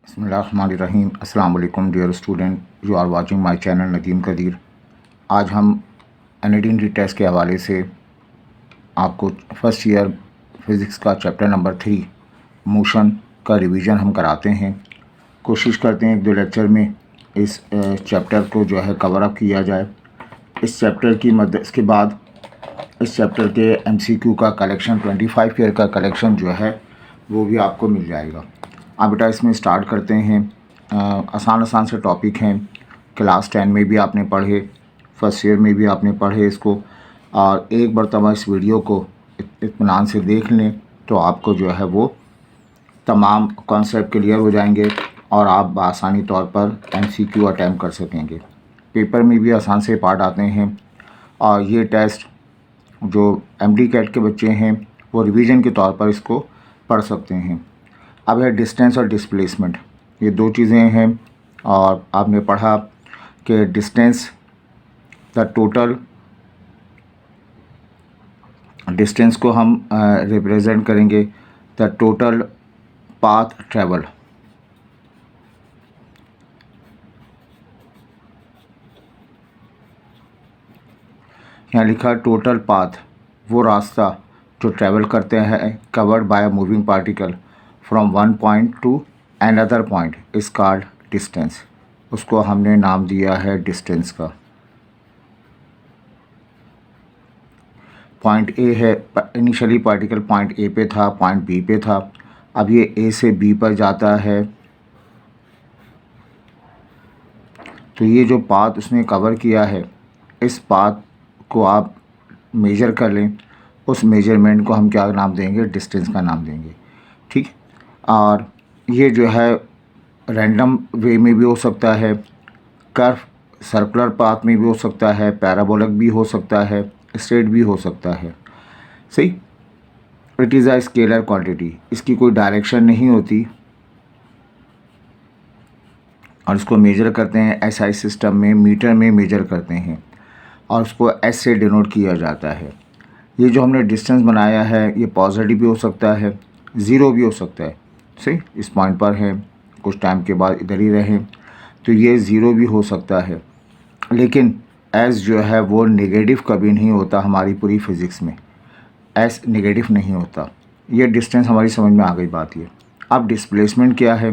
बिस्मिल्लाहिर्रहमानिर्रहीम। अस्सलाम वालेकुम dear student, you are watching my channel Nadeem Qadeer. आज हम एनेडीन रीटेस्ट के हवाले से आपको फर्स्ट ईयर फ़िज़िक्स का चैप्टर नंबर 3 मोशन का रिवीजन हम कराते हैं। कोशिश करते हैं एक दो लेक्चर में इस चैप्टर को जो है कवर अप किया जाए। इस चैप्टर की मदद इसके बाद इस चैप्टर के MCQ का कलेक्शन 25 ईयर का कलेक्शन जो है वो भी आपको मिल जाएगा। अब बेटा इसमें स्टार्ट करते हैं। आसान आसान से टॉपिक हैं, क्लास 10 में भी आपने पढ़े, फर्स्ट ईयर में भी आपने पढ़े इसको। और एक मरतबा इस वीडियो को इत्मीनान से देख लें तो आपको जो है वो तमाम कॉन्सेप्ट क्लियर हो जाएंगे और आप बआसानी तौर पर MCQ अटैम्प्ट कर सकेंगे। पेपर में भी आसान से पार्ट आते हैं और ये टेस्ट जो MD कैट के बच्चे हैं वो रिवीजन के तौर पर इसको पढ़ सकते हैं। अब है डिस्टेंस और डिस्प्लेसमेंट, ये दो चीज़ें हैं। और आपने पढ़ा कि डिस्टेंस द टोटल डिस्टेंस को हम रिप्रेजेंट करेंगे द टोटल पाथ ट्रेवल। यहाँ लिखा टोटल पाथ, वो रास्ता जो ट्रैवल करते हैं covered by a moving particle from one point two another point is called distance. उसको हमने नाम दिया है डिस्टेंस का। पॉइंट ए है, इनिशियली पार्टिकल पॉइंट ए पे था, पॉइंट बी पे था, अब ये ए से बी पर जाता है। तो ये जो पाथ उसने कवर किया है, इस पाथ को आप मेजर कर लें, उस मेजरमेंट को हम क्या नाम देंगे, डिस्टेंस का नाम देंगे। ठीक। और ये जो है रैंडम वे में भी हो सकता है, कर्व सर्कुलर पाथ में भी हो सकता है, पैराबोलिक भी हो सकता है, स्ट्रेट भी हो सकता है। सही। It is a scalar quantity, इसकी कोई डायरेक्शन नहीं होती और इसको मेजर करते हैं SI सिस्टम में, मीटर में मेजर करते हैं और उसको S से डिनोट किया जाता है। ये जो हमने डिस्टेंस बनाया है ये पॉजिटिव भी हो सकता है, ज़ीरो भी हो सकता है। सही, इस पॉइंट पर है, कुछ टाइम के बाद इधर ही रहें तो ये ज़ीरो भी हो सकता है। लेकिन S जो है वो नेगेटिव कभी नहीं होता हमारी पूरी फिज़िक्स में, S नेगेटिव नहीं होता। ये डिस्टेंस हमारी समझ में आ गई बात ये। अब डिस्प्लेसमेंट क्या है,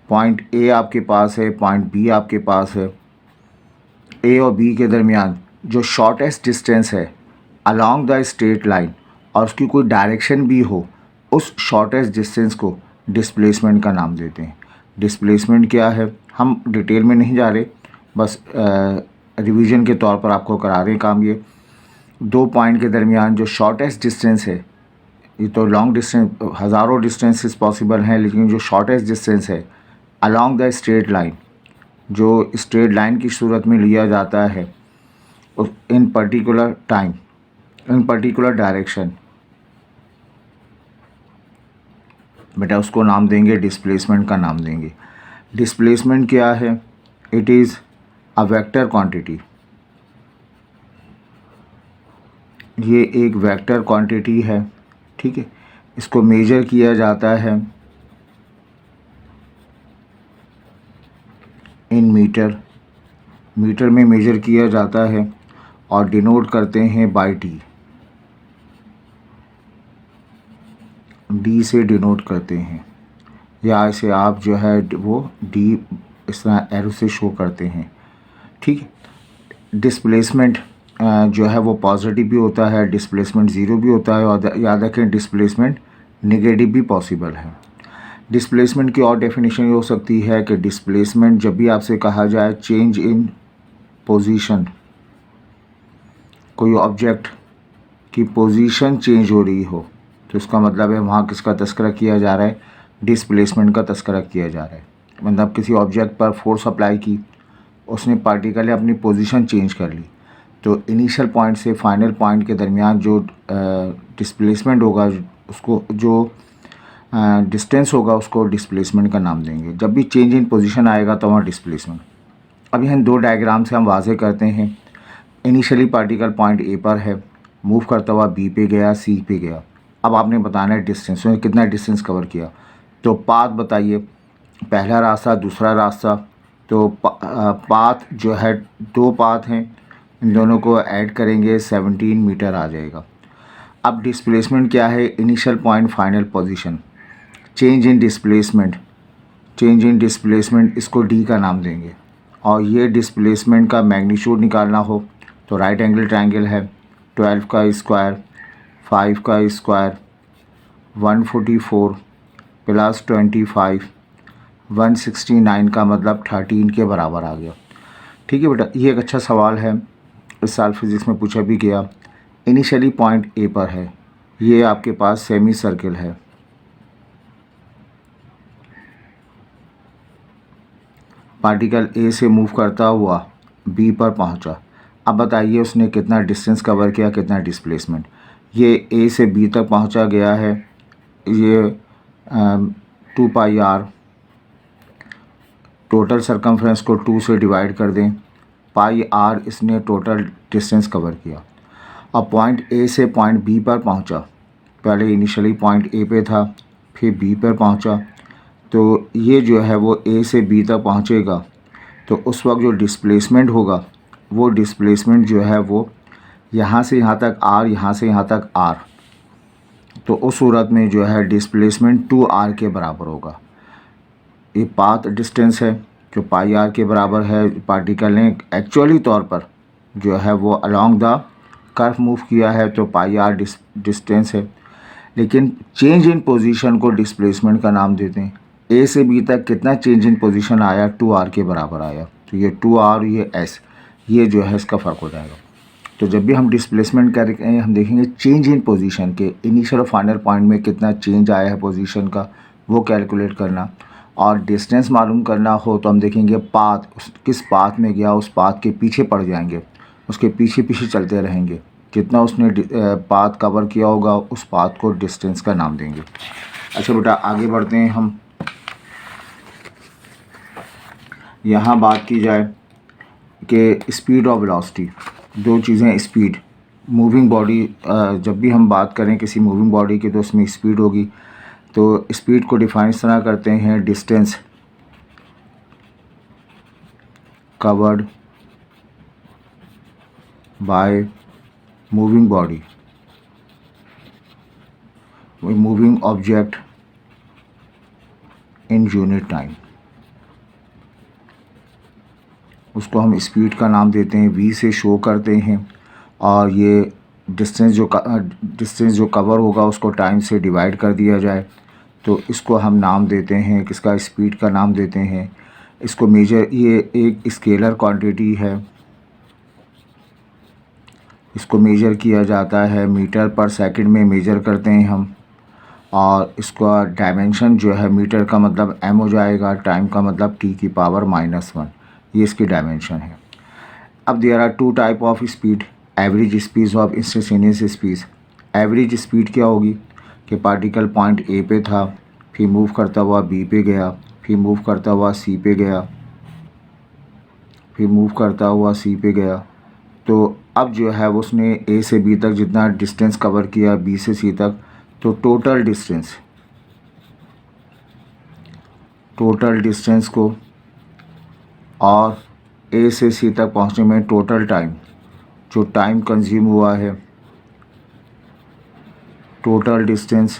पॉइंट A आपके पास है, पॉइंट B आपके पास है, A और B के दरमियान जो शॉर्टेस्ट डिस्टेंस है अलॉन्ग द स्ट्रेट लाइन और उसकी कोई डायरेक्शन भी हो, उस शॉर्टेस्ट डिस्टेंस को डिस्प्लेसमेंट का नाम देते हैं। डिस्प्लेसमेंट क्या है हम डिटेल में नहीं जा रहे, बस रिवीजन के तौर पर आपको करा रहे हैं काम। ये दो पॉइंट के दरमियान जो शॉर्टेस्ट डिस्टेंस है, ये तो लॉन्ग डिस्टेंस हज़ारों डिस्टेंसेस पॉसिबल हैं, लेकिन जो शॉर्टेस्ट डिस्टेंस है अलॉन्ग द स्ट्रेट लाइन, जो स्ट्रेट लाइन की सूरत में लिया जाता है इन पर्टिकुलर टाइम, इन पर्टिकुलर डायरेक्शन, बेटा उसको नाम देंगे डिस्प्लेसमेंट का नाम देंगे। डिस्प्लेसमेंट क्या है, it is a vector quantity. ये एक वेक्टर क्वांटिटी है, ठीक है। इसको मेजर किया जाता है इन मीटर, मीटर में मेजर किया जाता है और डिनोट करते हैं बाय डी से डिनोट करते हैं, या इसे आप जो है वो डी इस तरह एरो से शो करते हैं। ठीक। डिस्प्लेसमेंट जो है वो पॉजिटिव भी होता है, डिस्प्लेसमेंट ज़ीरो भी होता है, और याद रखें डिस्प्लेसमेंट नेगेटिव भी पॉसिबल है। डिस्प्लेसमेंट की और डेफिनेशन ये हो सकती है कि डिस्प्लेसमेंट जब भी आपसे कहा जाए चेंज इन पोजीशन, कोई ऑब्जेक्ट की पोजीशन चेंज हो रही हो, तो इसका मतलब है वहाँ किसका तस्करा किया जा रहा है, डिस्प्लेसमेंट का तस्करा किया जा रहा है। मतलब किसी ऑब्जेक्ट पर फोर्स अप्लाई की, उसने पार्टिकल ने अपनी पोजीशन चेंज कर ली, तो इनिशियल पॉइंट से फाइनल पॉइंट के दरमियान जो डिस्प्लेसमेंट होगा, उसको जो डिस्टेंस होगा उसको डिस्प्लेसमेंट का नाम देंगे। जब भी चेंज इन पोजीशन आएगा तो वहाँ डिस्प्लेसमेंट। अब यहाँ दो डायग्राम से हम वाज़े करते हैं। इनिशियली पार्टिकल पॉइंट ए पर है, मूव करता हुआ बी पे गया, सी पे गया। अब आपने बताना है डिस्टेंस, कितना डिस्टेंस कवर किया। तो पाथ बताइए, पहला रास्ता दूसरा रास्ता, तो पाथ जो है 2 पाथ हैं, इन दोनों को ऐड करेंगे 17 मीटर आ जाएगा। अब डिस्प्लेसमेंट क्या है, initial point final position, change in displacement, change in displacement इसको डी का नाम देंगे। और ये डिस्प्लेसमेंट का मैग्नीट्यूड निकालना हो तो राइट एंगल ट्रायंगल है, 12 का स्क्वायर 5 का स्क्वायर 144 प्लस 25 169 का मतलब 13 के बराबर आ गया। ठीक है बेटा, ये एक अच्छा सवाल है, इस साल फिज़िक्स में पूछा भी गया। इनिशियली पॉइंट ए पर है, ये आपके पास सेमी सर्किल है, पार्टिकल ए से मूव करता हुआ बी पर पहुंचा। अब बताइए उसने कितना डिस्टेंस कवर किया, कितना डिस्प्लेसमेंट। ये ए से बी तक पहुंचा गया है, ये 2 पाई आर, टोटल सरकमफ्रेंस को 2 से डिवाइड कर दें, पाई आर इसने टोटल डिस्टेंस कवर किया। अब पॉइंट ए से पॉइंट बी पर पहुंचा, पहले इनिशियली पॉइंट ए पे था, फिर बी पर पहुंचा, तो ये जो है वो ए से बी तक पहुंचेगा, तो उस वक्त जो डिस्प्लेसमेंट होगा वो डिस्प्लेसमेंट जो है वो यहाँ से यहाँ तक आर, यहाँ से यहाँ तक आर, तो उस सूरत में जो है डिस्प्लेसमेंट 2r के बराबर होगा। ये पाथ डिस्टेंस है जो पाई आर के बराबर है, पार्टिकल ने एक्चुअली तौर पर जो है वो अलोंग द कर्व मूव किया है, तो पाई आर डिस्टेंस है। लेकिन चेंज इन पोजीशन को डिस्प्लेसमेंट का नाम देते हैं। ए से बी तक कितना चेंज इन पोजीशन आया, 2r के बराबर आया, तो ये 2r, ये s, ये जो है इसका फ़र्क हो जाएगा। तो जब भी हम डिस्प्लेसमेंट करेंगे हम देखेंगे चेंज इन पोजीशन के इनिशियल और फाइनल पॉइंट में कितना चेंज आया है पोजीशन का, वो कैलकुलेट करना। और डिस्टेंस मालूम करना हो तो हम देखेंगे पाथ, किस पाथ में गया, उस पाथ के पीछे पड़ जाएंगे, उसके पीछे पीछे चलते रहेंगे, जितना उसने पाथ कवर किया होगा उस पाथ को डिस्टेंस का नाम देंगे। अच्छा बेटा, आगे बढ़ते हैं हम। यहाँ बात की जाए कि स्पीड और वेलोसिटी, दो चीज़ें, स्पीड, मूविंग बॉडी, जब भी हम बात करें किसी मूविंग बॉडी की तो उसमें स्पीड होगी, तो स्पीड को डिफाइन इस तरह करते हैं, distance covered by moving body, moving object in unit time, उसको हम स्पीड का नाम देते हैं, v से शो करते हैं। और ये डिस्टेंस जो कवर होगा उसको टाइम से डिवाइड कर दिया जाए, तो इसको हम नाम देते हैं, किसका, स्पीड का नाम देते हैं। इसको मेजर, ये एक स्केलर क्वांटिटी है, इसको मेजर किया जाता है मीटर पर सेकंड में मेजर करते हैं हम। और इसका डायमेंशन जो है, मीटर का मतलब m हो जाएगा, टाइम का मतलब t की पावर -1, ये इसकी डायमेंशन है। अब there are 2 type of speed, average speed of instantaneous speed. Average speed क्या होगी कि पार्टिकल पॉइंट ए पे था, फिर मूव करता हुआ बी पे गया, फिर मूव करता हुआ सी पे गया, फिर मूव करता हुआ सी पे गया, तो अब जो है वो उसने ए से बी तक जितना डिस्टेंस कवर किया, बी से सी तक, तो टोटल डिस्टेंस को और ए से सी तक पहुंचने में टोटल टाइम, जो टाइम कंज्यूम हुआ है, total distance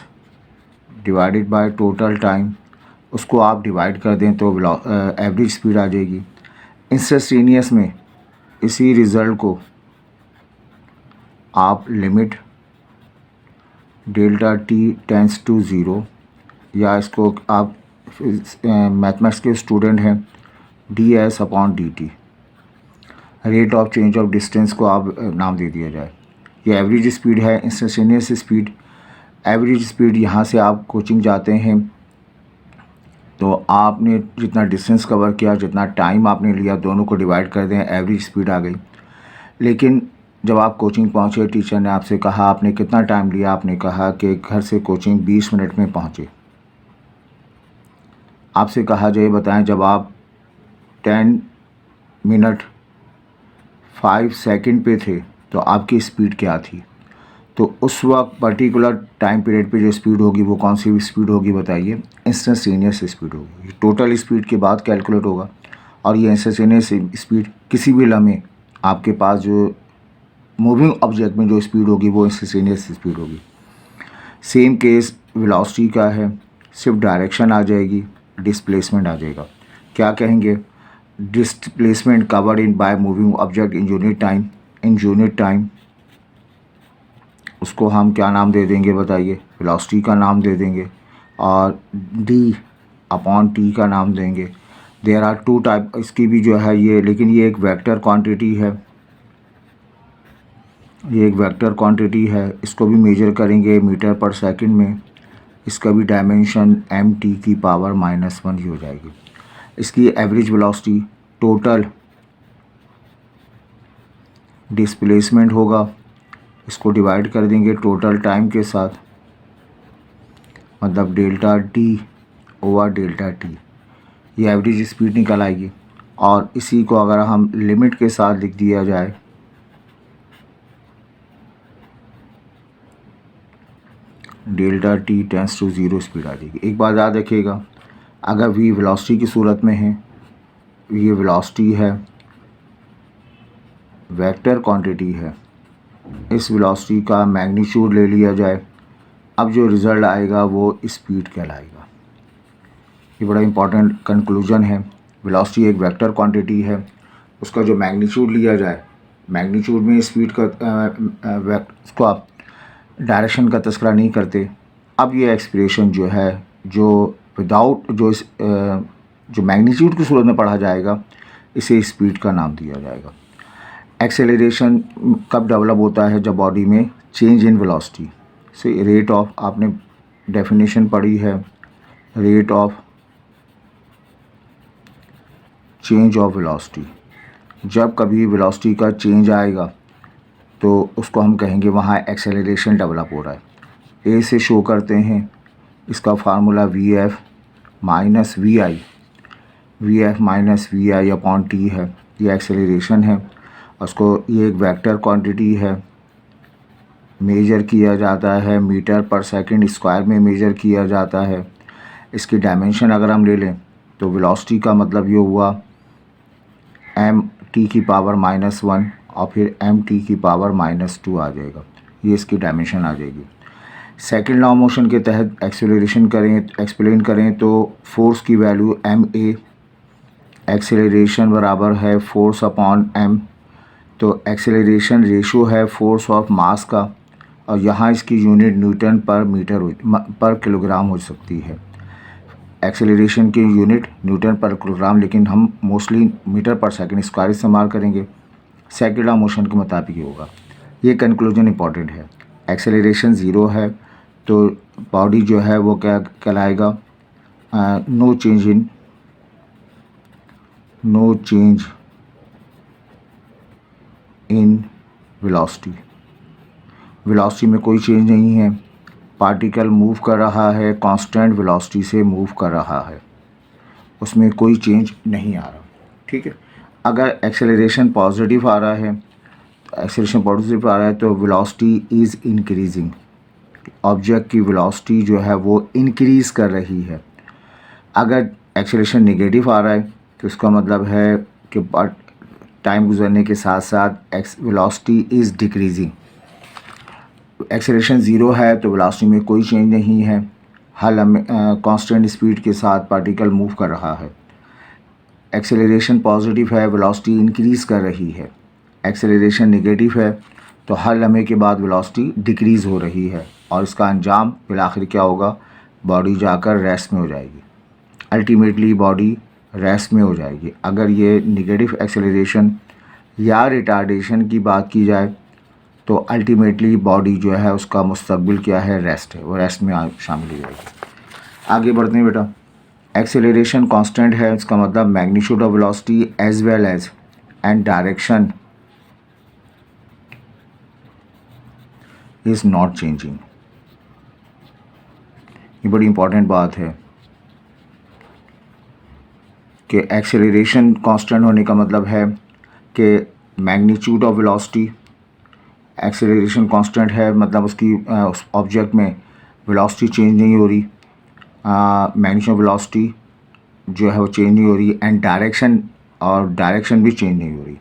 divided by total time, उसको आप डिवाइड कर दें तो एवरेज स्पीड आ जाएगी। इंस्टेंटेनियस में इसी रिज़ल्ट को आप limit delta t tends to zero, या इसको आप मैथमेटिक्स के स्टूडेंट हैं, ds/dt, rate of change of distance को आप नाम दे दिया जाए। ये एवरेज स्पीड है, इंस्टेंटेनियस स्पीड। एवरेज स्पीड, यहाँ से आप कोचिंग जाते हैं तो आपने जितना डिस्टेंस कवर किया, जितना टाइम आपने लिया, दोनों को डिवाइड कर दें, एवरेज स्पीड आ गई। लेकिन जब आप कोचिंग पहुँचे, टीचर ने आपसे कहा आपने कितना टाइम लिया, आपने कहा कि घर से कोचिंग 20 मिनट में पहुँचे। आपसे कहा जाए बताएं जब आप 10 मिनट 5 सेकंड पे थे तो आपकी स्पीड क्या थी, तो उस वक्त पर्टिकुलर टाइम पीरियड पे जो स्पीड होगी वो कौन सी स्पीड होगी बताइए? इंस्टेंटेनियस स्पीड होगी। टोटल स्पीड के बाद कैलकुलेट होगा और ये इंस्टेंटेनियस स्पीड किसी भी लम्हे आपके पास जो मूविंग ऑब्जेक्ट में जो स्पीड होगी वो इंस्टेंटेनियस स्पीड होगी। सेम केस वेलोसिटी का है, सिर्फ डायरेक्शन आ जाएगी, डिस्प्लेसमेंट आ जाएगा। क्या कहेंगे? Displacement covered in by moving object in unit time. In unit time उसको हम क्या नाम दे देंगे बताइए? वेलोसिटी का नाम दे देंगे और d/t का नाम देंगे। देयर आर टू टाइप इसकी भी जो है ये, लेकिन ये एक वेक्टर क्वांटिटी है, ये एक वेक्टर क्वांटिटी है। इसको भी मेजर करेंगे मीटर पर सेकंड में। इसका भी डायमेंशन m⁻⁻⁻1 ही हो जाएगी। इसकी एवरेज वेलोसिटी टोटल डिस्प्लेसमेंट होगा, इसको डिवाइड कर देंगे टोटल टाइम के साथ, मतलब ΔT/ΔT, ये एवरेज स्पीड निकल आएगी। और इसी को अगर हम लिमिट के साथ लिख दिया जाए, ΔT टेंड्स टू 0 स्पीड आ जाएगी। एक बात याद रखिएगा, अगर v वेलोसिटी की सूरत में है, ये वेलोसिटी है, वेक्टर क्वांटिटी है, इस वेलोसिटी का मैग्नीट्यूड ले लिया जाए, अब जो रिज़ल्ट आएगा वो स्पीड कहलाएगा। ये बड़ा इंपॉर्टेंट कंक्लूजन है। वेलोसिटी एक वेक्टर क्वांटिटी है, उसका जो मैग्नीट्यूड लिया जाए, मैग्नीट्यूड में स्पीड का उसको आप डायरेक्शन का तस्करा नहीं करते। अब ये एक्सप्रेशन जो है, जो विदाउट जो मैग्नीट्यूड की सूरत में पढ़ा जाएगा, इसे स्पीड का नाम दिया जाएगा। एक्सेलरेशन कब डेवलप होता है? जब बॉडी में चेंज इन वेलोसिटी से रेट ऑफ, आपने डेफिनेशन पढ़ी है, rate of change of velocity. जब कभी वेलोसिटी का चेंज आएगा तो उसको हम कहेंगे वहाँ एक्सेलरेशन डेवलप हो रहा है। ए से शो करते हैं, इसका formula VF minus we I upon T है, ये एक्सेलरेशन है। उसको ये एक वेक्टर क्वांटिटी है, मेजर किया जाता है मीटर पर सेकंड स्क्वायर में मेजर किया जाता है। इसकी डायमेंशन अगर हम ले लें तो वेलोसिटी का मतलब ये हुआ m⁻⁻1 और फिर m⁻⁻2 आ जाएगा, ये इसकी डायमेंशन आ जाएगी। सेकंड लॉ मोशन के तहत एक्सप्लेन करें तो फोर्स की वैल्यू ma, एक्सेलरेशन बराबर है फोर्स अपॉन m, तो एक्सेलरेशन रेशो है फोर्स ऑफ मास का, और यहाँ इसकी यूनिट न्यूटन पर मीटर पर किलोग्राम हो सकती है। एक्सेलरेशन की यूनिट न्यूटन पर किलोग्राम, लेकिन हम mostly metre per second square इस्तेमाल करेंगे। सेकंड लॉ मोशन के मुताबिक ही होगा। ये कंक्लूजन इंपॉर्टेंट है। एक्सेलरेशन 0 है तो बॉडी जो है वो क्या कहलाएगा? No change in velocity. Velocity में कोई चेंज नहीं है, पार्टिकल मूव कर रहा है, कांस्टेंट वेलोसिटी से मूव कर रहा है, उसमें कोई चेंज नहीं आ रहा। ठीक है। अगर एक्सेलरेशन पॉजिटिव आ रहा है, तो वेलोसिटी इज़ इंक्रीजिंग, ऑब्जेक्ट की वेलोसिटी जो है वो इंक्रीज़ कर रही है। अगर एक्सेलरेशन नेगेटिव आ रहा है तो इसका मतलब है कि टाइम गुजरने के साथ साथ वेलोसिटी इज़ डिक्रीजिंग। एक्सेलरेशन 0 है तो वेलोसिटी में कोई चेंज नहीं है, हर कांस्टेंट स्पीड के साथ पार्टिकल मूव कर रहा है। एक्सेलरेशन पॉजिटिव है, वेलोसिटी इंक्रीज़ कर रही है। एक्सेलरेशन नेगेटिव है तो हर लम्हे के बाद वेलोसिटी डिक्रीज़ हो रही है, और इसका अंजाम फिर आखिर क्या होगा? बॉडी जाकर रेस्ट में हो जाएगी। अल्टीमेटली बॉडी रेस्ट में हो जाएगी। अगर ये नेगेटिव एक्सेलरेशन या रिटार्डेशन की बात की जाए तो अल्टीमेटली बॉडी जो है उसका मुस्तकबिल क्या है? रेस्ट है, वो रेस्ट में शामिल हो जाएगी। आगे बढ़ते हैं बेटा। एक्सेलरेशन कांस्टेंट है, इसका मतलब magnitude of velocity as well as and direction is not changing. ये बड़ी इंपॉर्टेंट बात है कि एक्सेलरेशन कांस्टेंट होने का मतलब है कि magnitude of velocity acceleration constant है, मतलब उसकी उस ऑब्जेक्ट में वेलोसिटी चेंज नहीं हो रही, मैग्नीट्यूड ऑफ वेलोसिटी जो है वो चेंज नहीं हो रही, एंड डायरेक्शन भी चेंज नहीं हो रही।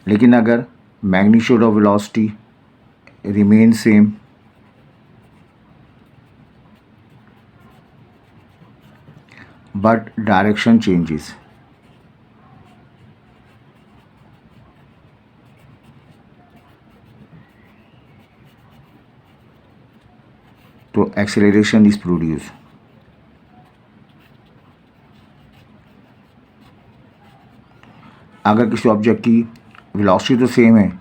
लेकिन अगर magnitude of velocity remain same but direction changes, तो acceleration is produced। अगर किसी ऑब्जेक्ट की वेलोसिटी तो सेम है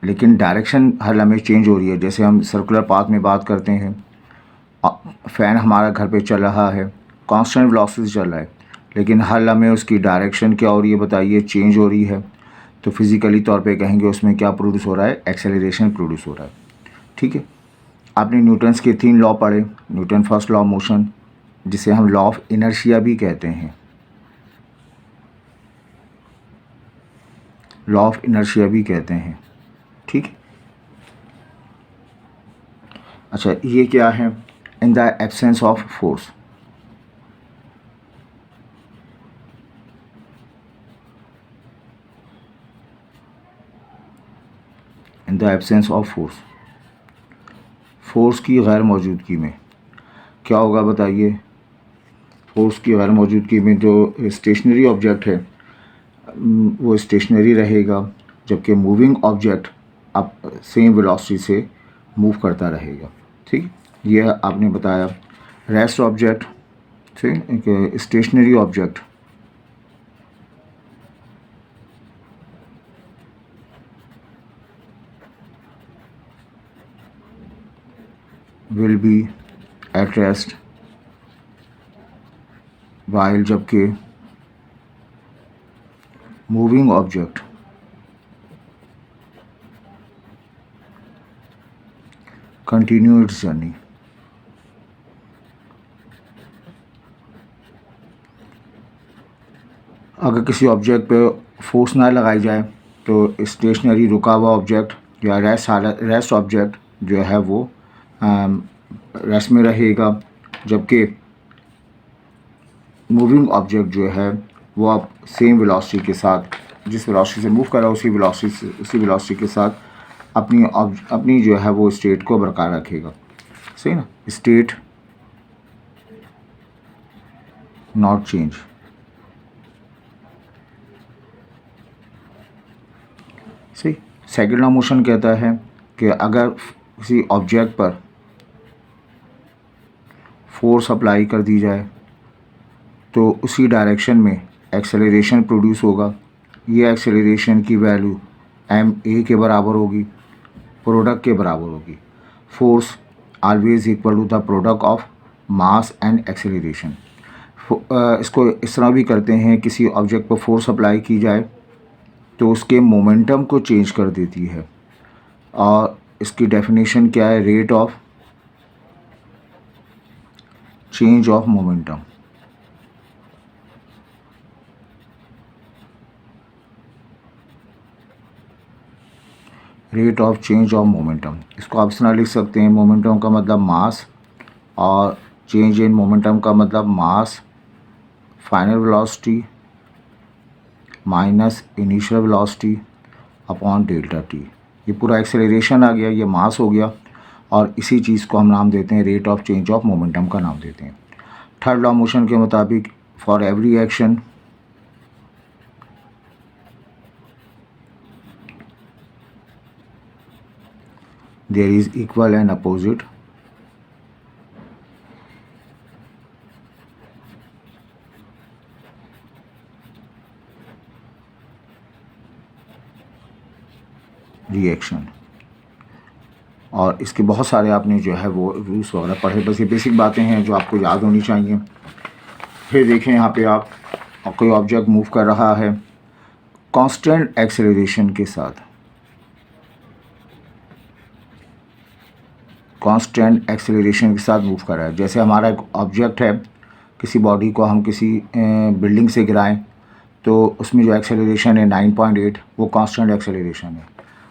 लेकिन डायरेक्शन हर लम्हे चेंज हो रही है, जैसे हम सर्कुलर पाथ में बात करते हैं, फ़ैन हमारा घर पे चल रहा है, कांस्टेंट वेलोसिटी से चल रहा है, लेकिन हर लम्हे उसकी डायरेक्शन क्या हो रही है बताइए, चेंज हो रही है, तो फिज़िकली तौर पे कहेंगे उसमें क्या प्रोड्यूस हो रहा है, एक्सेलरेशन प्रोड्यूस हो रहा है। ठीक है, आपने न्यूटन्स के 3 लॉ पढ़े, Newton first law of motion, जिसे हम लॉ ऑफ इनर्शिया भी कहते हैं, लॉ ऑफ इनर्शिया भी कहते हैं। ठीक है, अच्छा ये क्या है, in the absence of force, in the absence of force, force की गैर मौजूदगी में क्या होगा बताइए। फोर्स की गैर मौजूदगी में जो स्टेशनरी ऑब्जेक्ट है वो स्टेशनरी रहेगा, जबकि मूविंग ऑब्जेक्ट अब सेम वेलोसिटी से मूव करता रहेगा। ठीक, यह आपने बताया। रेस्ट ऑब्जेक्ट, ठीक, stationary object will be at rest, while जबकि moving object continue its journey। अगर किसी ऑब्जेक्ट पे फोर्स ना लगाई जाए तो स्टेशनरी रुका हुआ ऑब्जेक्ट या रेस्ट ऑब्जेक्ट जो है वो रेस्ट में रहेगा, जबकि मूविंग ऑब्जेक्ट जो है वो अब सेम वेलोसिटी के साथ, जिस वेलोसिटी से मूव कर रहा है उसी वेलोसिटी के साथ अपनी जो है वो स्टेट को बरकरार रखेगा। सही ना, स्टेट नॉट चेंज। सही, सेकंड लॉ मोशन कहता है कि अगर किसी ऑब्जेक्ट पर फोर्स अप्लाई कर दी जाए तो उसी डायरेक्शन में एक्सेलरेशन प्रोड्यूस होगा। ये एक्सेलरेशन की वैल्यू ma के बराबर होगी, प्रोडक्ट के बराबर होगी। Force always equal to the product of mass and acceleration. इसको इस तरह भी करते हैं, किसी ऑब्जेक्ट पर फोर्स अप्लाई की जाए तो उसके मोमेंटम को चेंज कर देती है, और इसकी डेफिनेशन क्या है, rate of change of momentum. Rate of change of momentum, इसको आप इस तरह लिख सकते हैं, मोमेंटम का मतलब मास और चेंज इन मोमेंटम का मतलब mass final velocity minus initial velocity upon delta T. ये पूरा एक्सेलरेशन आ गया, ये मास हो गया, और इसी चीज़ को हम नाम देते हैं rate of change of momentum का नाम देते हैं। थर्ड लॉ मोशन के मुताबिक for every action there is equal and opposite reaction. और इसके बहुत सारे आपने जो है वो रूल्स वगैरह पढ़े, बस ये बेसिक बातें हैं जो आपको याद होनी चाहिए। फिर देखें यहाँ पे आप कोई ऑब्जेक्ट मूव कर रहा है कांस्टेंट एक्सेलरेशन के साथ, कांस्टेंट एक्सेलरेशन के साथ मूव कर रहा है। जैसे हमारा एक ऑब्जेक्ट है, किसी बॉडी को हम किसी बिल्डिंग से गिराएं तो उसमें जो एक्सेलरेशन है 9.8 वो कांस्टेंट एक्सेलरेशन है।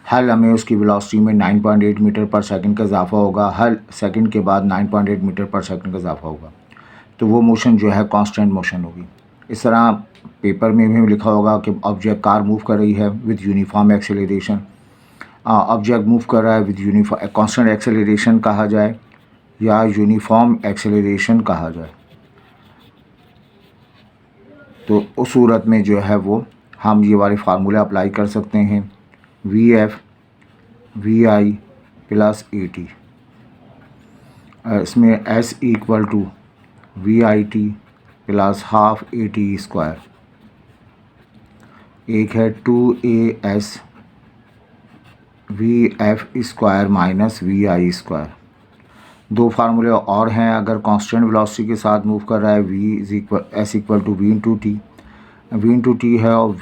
हर लम्हे उसकी वेलोसिटी में 9.8 मीटर पर सेकंड का इजाफा होगा, हर सेकंड के बाद 9.8 मीटर पर सेकंड का इजाफा होगा, तो वो मोशन जो है कांस्टेंट मोशन होगी। इस तरह पेपर में भी लिखा होगा कि ऑब्जेक्ट कार मूव कर रही है with uniform acceleration, object move कर रहा है विद यूनिफॉर्म कांस्टेंट एक्सेलरेशन कहा जाए या यूनिफॉर्म एक्सेलरेशन कहा जाए, तो उस सूरत में जो है वो हम ये वाले फार्मूले अप्लाई कर सकते हैं। V F V I plus A T, इसमें S equal to we I T plus half A T square, एक है 2as V F square minus we I square. दो फार्मूले और हैं, अगर कांस्टेंट वेलोसिटी के साथ मूव कर रहा है S equal to v into t है, और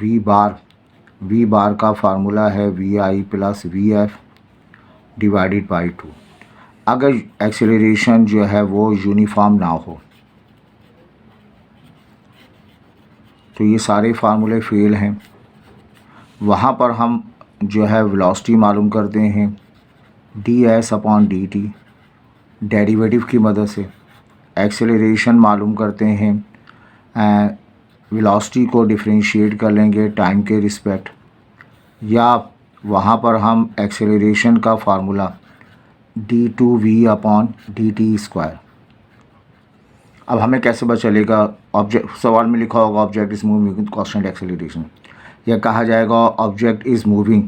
वी बार का फार्मूला है v I plus v f divided by 2। अगर एक्सेलरेशन जो है वो यूनिफॉर्म ना हो तो ये सारे फार्मूले फेल हैं। वहाँ पर हम जो है वेलोसिटी मालूम करते हैं D S upon D T derivative की मदद से, एक्सेलरेशन मालूम करते हैं वेलोसिटी को डिफरेंशिएट कर लेंगे टाइम के रिस्पेक्ट, या वहाँ पर हम एक्सेलरेशन का formula d two v upon D t square. अब हमें कैसे पता चलेगा? ऑब्जेक्ट सवाल में लिखा होगा object is moving with constant acceleration, या कहा जाएगा object is moving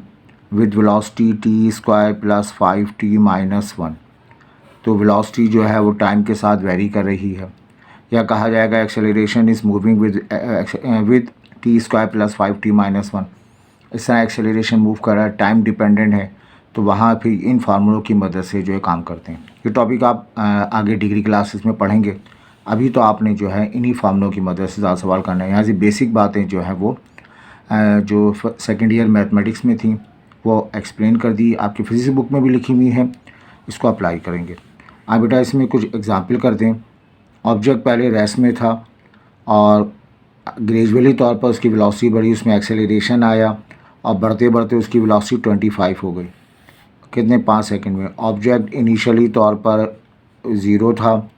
with velocity T square plus 5t minus 1, तो वेलोसिटी जो है वो टाइम के साथ वेरी कर रही है। या कहा जाएगा acceleration is moving with T square plus 5t minus 1, इस तरह एक्सेलरेशन मूव कर रहा है, टाइम डिपेंडेंट है, तो वहाँ फिर इन फार्मूलों की मदद से जो है काम करते हैं। ये टॉपिक आप आगे डिग्री क्लासेस में पढ़ेंगे, अभी तो आपने जो है इन्हीं फार्मूलों की मदद से ज़्यादा सवाल करना है। यहाँ से बेसिक बातें जो है वो जो सेकेंड ईयर मैथमेटिक्स में थी वो एक्सप्लेन कर दी, आपकी फिजिक्स बुक में भी लिखी हुई है, इसको अप्लाई करेंगे। आप बेटा इसमें कुछ एग्जाम्पल कर दें। ऑब्जेक्ट पहले रेस्ट में था और ग्रेजुअली तौर पर उसकी वेलोसिटी बढ़ी, उसमें एक्सेलरेशन आया और बढ़ते बढ़ते उसकी वेलोसिटी 25 हो गई, कितने 5 सेकंड में। ऑब्जेक्ट इनिशियली तौर पर 0 था,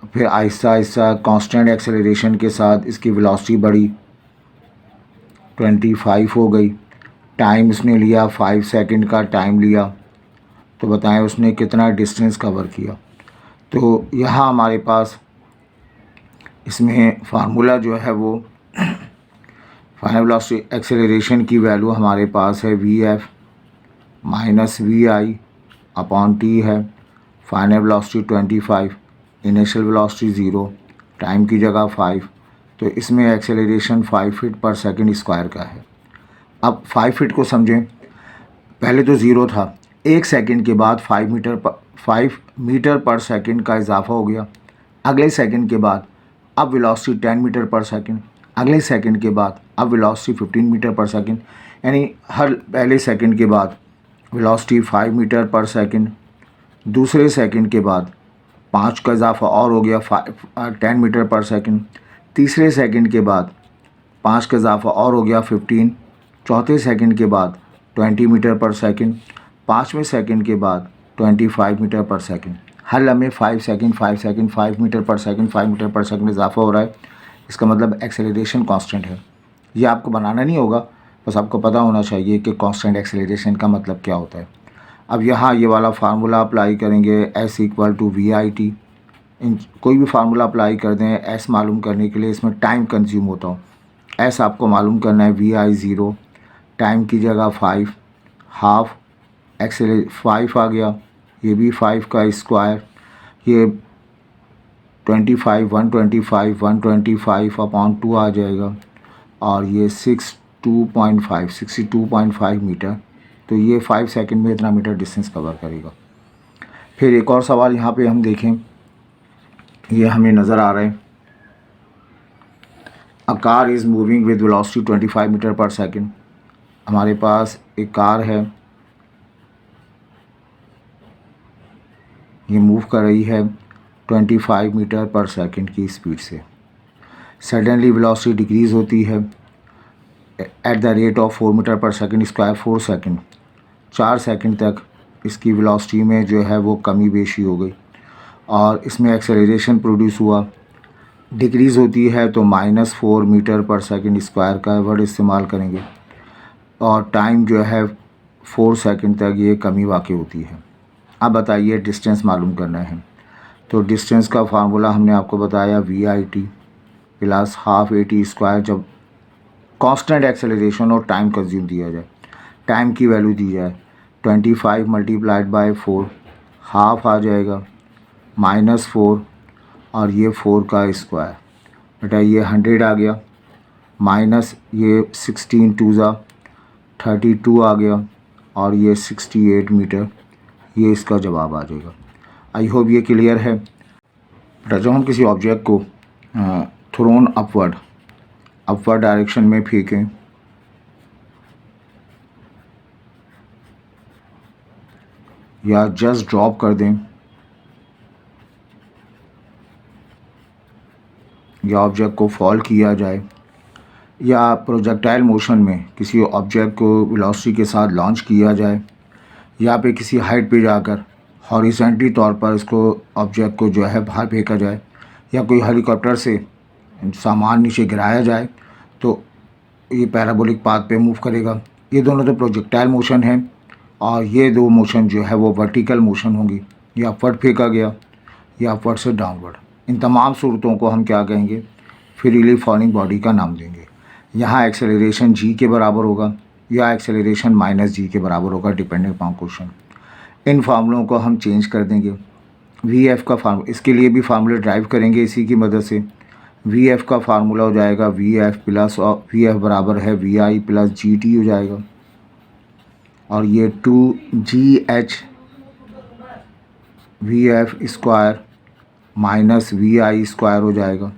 फिर आहिस्ता आहिस्ता कांस्टेंट एक्सेलरेशन के साथ इसकी वेलोसिटी बढ़ी, 25 हो गई। टाइम उसने लिया 5 सेकंड का टाइम लिया, तो बताएं उसने कितना डिस्टेंस कवर किया। तो यहाँ हमारे पास इसमें फार्मूला जो है वो फाइनल वेलोसिटी एक्सेलरेशन की वैल्यू हमारे पास है V F minus we I upon T है, final velocity 25, initial velocity 0, time की जगह 5, तो इसमें एक्सेलरेशन 5 फीट पर सेकंड स्क्वायर का है। अब 5 फीट को समझें, पहले तो 0 था, 1 सेकंड के बाद 5 मीटर पर सेकंड का इजाफा हो गया, अगले सेकंड के बाद अब वेलोसिटी 10 मीटर पर सेकंड, अगले सेकंड के बाद अब वेलोसिटी 15 मीटर पर सेकंड, यानी हर पहले सेकंड के बाद वेलोसिटी 5 मीटर पर सेकंड, दूसरे सेकंड के बाद 5 का इजाफा और हो गया 10 मीटर पर सेकंड, तीसरे सेकंड के बाद 5 का इजाफा और हो गया 15, चौथे सेकंड के बाद 20 मीटर पर सेकंड, पाँचवें सेकंड के बाद 25 मीटर पर सेकंड। हर लम्हे 5 सेकंड 5 मीटर पर सेकंड इजाफा हो रहा है। इसका मतलब एक्सेलरेशन कांस्टेंट है। ये आपको बनाना नहीं होगा, बस आपको पता होना चाहिए कि कांस्टेंट एक्सेलरेशन का मतलब क्या होता है। अब यहाँ ये वाला फार्मूला अप्लाई करेंगे, S equal to we I t. कोई भी फार्मूला अप्लाई कर दें, एस मालूम करने के लिए इसमें टाइम कंज्यूम होता हो। एस आपको मालूम करना है वी आई 0, टाइम की जगह 5, हाफ एक्सेल 5 आ गया, ये भी 5 का स्क्वायर, ये 125 अपॉन 2 आ जाएगा, और ये 62.5 मीटर, तो ये 5 सेकंड में इतना मीटर डिस्टेंस कवर करेगा। फिर एक और सवाल यहाँ पे हम देखें, ये हमें नज़र आ रहा है, a car is moving with velocity 25 metre per second. हमारे पास एक कार है, ये मूव कर रही है 25 मीटर पर सेकंड की स्पीड से। सडनली वेलोसिटी डिक्रीज़ होती है at the rate of 4 metre per second square 4 second. 4 second तक इसकी वेलोसिटी में जो है वो कमी बेशी हो गई और इसमें एक्सेलरेशन प्रोड्यूस हुआ। डिक्रीज़ होती है तो -4 मीटर पर सेकंड स्क्वायर का वर्ड इस्तेमाल करेंगे और टाइम जो है 4 सेकंड तक ये कमी वाक़ई होती है। अब बताइए डिस्टेंस मालूम करना है, तो डिस्टेंस का फार्मूला हमने आपको बताया VIT plus half AT square जब कांस्टेंट एक्सेलरेशन और टाइम कंज्यूम दिया जाए, टाइम की वैल्यू दी जाए 25 मल्टीप्लाइड बाय 4, हाफ आ जाएगा -4 और ये 4 का स्क्वायर बेटा ये 100 आ गया, माइनस ये 16 2 ज़ा 32 आ गया और ये 68 मीटर, ये इसका जवाब आ जाएगा। आई होप ये क्लियर है। बेटा जब हम किसी ऑब्जेक्ट को थ्रोन अपवर्ड डायरेक्शन में फेंकें या जस्ट ड्रॉप कर दें या ऑब्जेक्ट को फॉल किया जाए या प्रोजेक्टाइल मोशन में किसी ऑब्जेक्ट को वेलोसिटी के साथ लॉन्च किया जाए या पे किसी हाइट पे जाकर हॉरिजॉन्टली तौर पर इसको ऑब्जेक्ट को जो है बाहर फेंका जाए या कोई हेलीकॉप्टर से सामान नीचे गिराया जाए तो ये पैराबोलिक पाथ पे मूव करेगा। ये दोनों तो प्रोजेक्टाइल मोशन है और ये दो मोशन जो है वो वर्टिकल मोशन होंगी, या अपवर्ड फेंका गया या अपवर्ड से डाउनवर्ड। इन तमाम सूरतों को हम क्या कहेंगे, फ्रीली फॉलिंग बॉडी का नाम देंगे। यहाँ एक्सेलरेशन g के बराबर होगा या एक्सेलरेशन -g के बराबर होगा, डिपेंडिंग अपॉन क्वेश्चन। इन फार्मूलों को हम चेंज कर देंगे। VF का फार्मूला, इसके लिए भी फार्मूले ड्राइव करेंगे इसी की मदद से। VF का फार्मूला हो जाएगा VF प्लस और VF बराबर है VI प्लस GT हो जाएगा और ये 2GH VF square minus VI square हो जाएगा।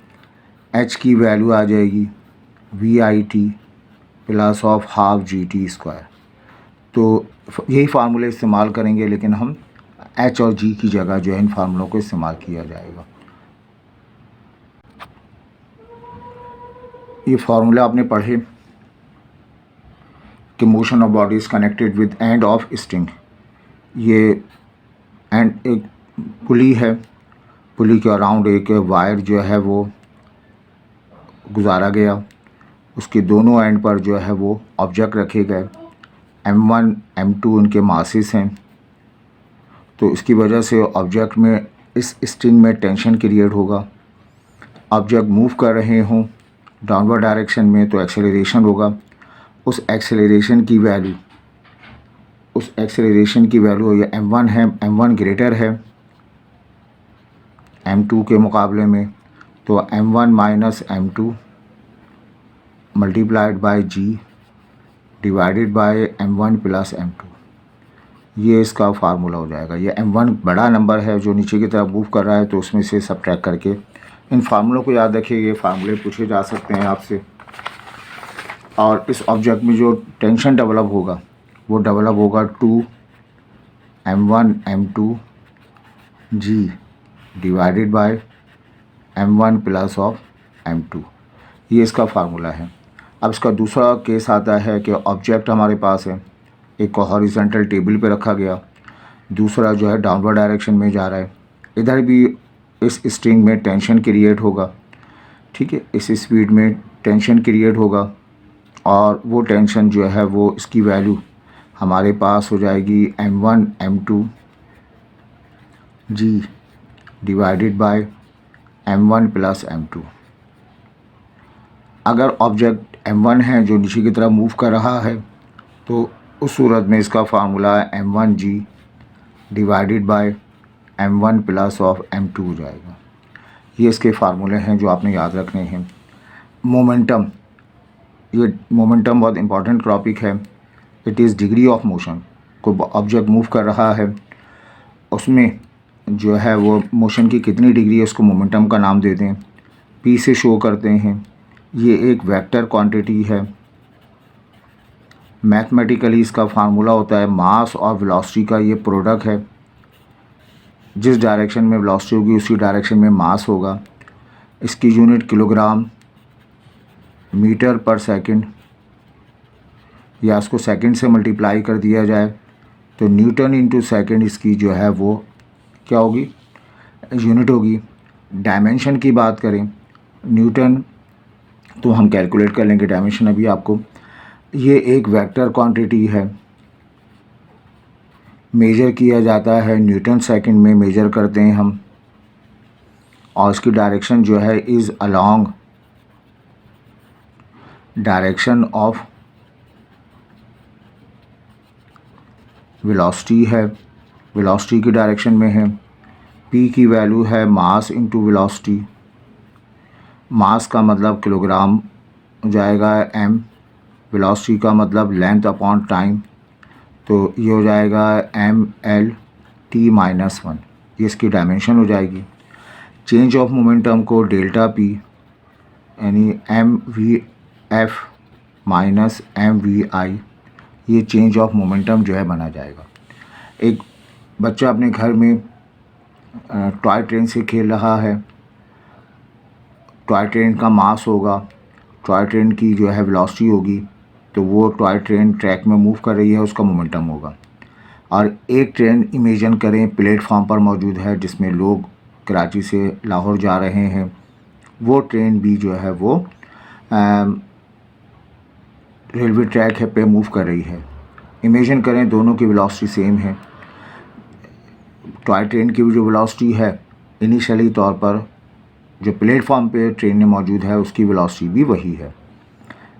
H की वैल्यू आ जाएगी VIT plus of half GT square. तो यही फार्मूले इस्तेमाल करेंगे, लेकिन हम H और G की जगह जो है इन फार्मूलों को इस्तेमाल किया जाएगा। ये फार्मूले आपने पढ़े कि motion of body is connected with end of string. ये एंड एक पुली है, पुली के अराउंड एक वायर जो है वो गुजारा गया, उसके दोनों एंड पर जो है वो ऑब्जेक्ट रखे गए। M1 M2 इनके मासेस हैं, तो इसकी वजह से ऑब्जेक्ट में इस स्ट्रिंग में टेंशन क्रिएट होगा। ऑब्जेक्ट मूव कर रहे हों डाउनवर्ड डायरेक्शन में तो एक्सेलरेशन होगा। उस एक्सेलरेशन की वैल्यू ये M1 है, M1 ग्रेटर है M2 के मुकाबले में, तो M1 minus M2 multiplied by G divided by M1 plus M2, ये इसका फार्मूला हो जाएगा। ये M1 बड़ा नंबर है जो नीचे की तरफ मूव कर रहा है, तो उसमें से सबट्रैक्ट करके इन फार्मूलों को याद रखिए। ये फार्मूले पूछे जा सकते हैं आपसे। और इस ऑब्जेक्ट में जो टेंशन डेवलप होगा वो डेवलप होगा 2M1 M2 G divided by M1 plus of M2, ये इसका फार्मूला है। अब इसका दूसरा केस आता है कि ऑब्जेक्ट हमारे पास है, एक को हॉरिजॉन्टल टेबल पे रखा गया, दूसरा जो है डाउनवर्ड डायरेक्शन में जा रहा है। इधर भी इस स्ट्रिंग में टेंशन क्रिएट होगा, ठीक है, इस स्पीड में टेंशन क्रिएट होगा और वो टेंशन जो है वो इसकी वैल्यू हमारे पास हो जाएगी M1 M2 G divided by M1 plus M2। अगर ऑब्जेक्ट M1 है जो नीचे की तरफ मूव कर रहा है तो उस सूरत में इसका formula M1 G divided by M1 plus of M2 हो जाएगा। ये इसके फार्मूले हैं जो आपने याद रखने हैं। मोमेंटम, ये मोमेंटम बहुत इंपॉर्टेंट टॉपिक है। It is degree of motion. को ऑब्जेक्ट मूव कर रहा है उसमें जो है वो मोशन की कितनी डिग्री है उसको मोमेंटम का नाम देते हैं, P से शो करते हैं। ये एक वेक्टर क्वांटिटी है। मैथमेटिकली इसका फार्मूला होता है मास और वेलोसिटी का ये प्रोडक्ट है। जिस डायरेक्शन में वेलोसिटी होगी उसी डायरेक्शन में मास होगा। इसकी unit kilogram metre per second, या इसको सेकंड से मल्टीप्लाई कर दिया जाए तो न्यूटन इंटू सेकेंड इसकी जो है वो क्या होगी, यूनिट होगी। डायमेंशन की बात करें न्यूटन, तो हम कैलकुलेट कर लेंगे डायमेंशन अभी आपको। ये एक वेक्टर क्वांटिटी है, मेजर किया जाता है न्यूटन सेकंड में मेजर करते हैं हम, और इसकी डायरेक्शन जो है is along direction of velocity है, वेलोसिटी की डायरेक्शन में है। p की वैल्यू है मास इंटू वेलोसिटी, मास का मतलब किलोग्राम हो जाएगा m, वेलोसिटी का मतलब लेंथ अपॉन टाइम, तो ये हो जाएगा mL/t-1, ये इसकी डायमेंशन हो जाएगी। चेंज ऑफ मोमेंटम को डेल्टा p यानी mvf माइनस mvi, ये चेंज ऑफ मोमेंटम जो है बना जाएगा। एक बच्चा अपने घर में टॉय ट्रेन से खेल रहा है, टॉय ट्रेन का मास होगा, टॉय ट्रेन की जो है वेलोसिटी होगी, तो वो टॉय ट्रेन ट्रैक में मूव कर रही है, उसका मोमेंटम होगा। और एक ट्रेन इमेजिन करें प्लेटफॉर्म पर मौजूद है जिसमें लोग कराची से लाहौर जा रहे हैं, वो ट्रेन भी जो है वो रेलवे ट्रैक है पे मूव कर रही है। इमेजिन करें दोनों की वेलोसिटी सेम है। टॉय ट्रेन की जो वेलोसिटी है इनिशियली तौर पर जो प्लेटफॉर्म पे ट्रेन में मौजूद है उसकी वेलोसिटी भी वही है,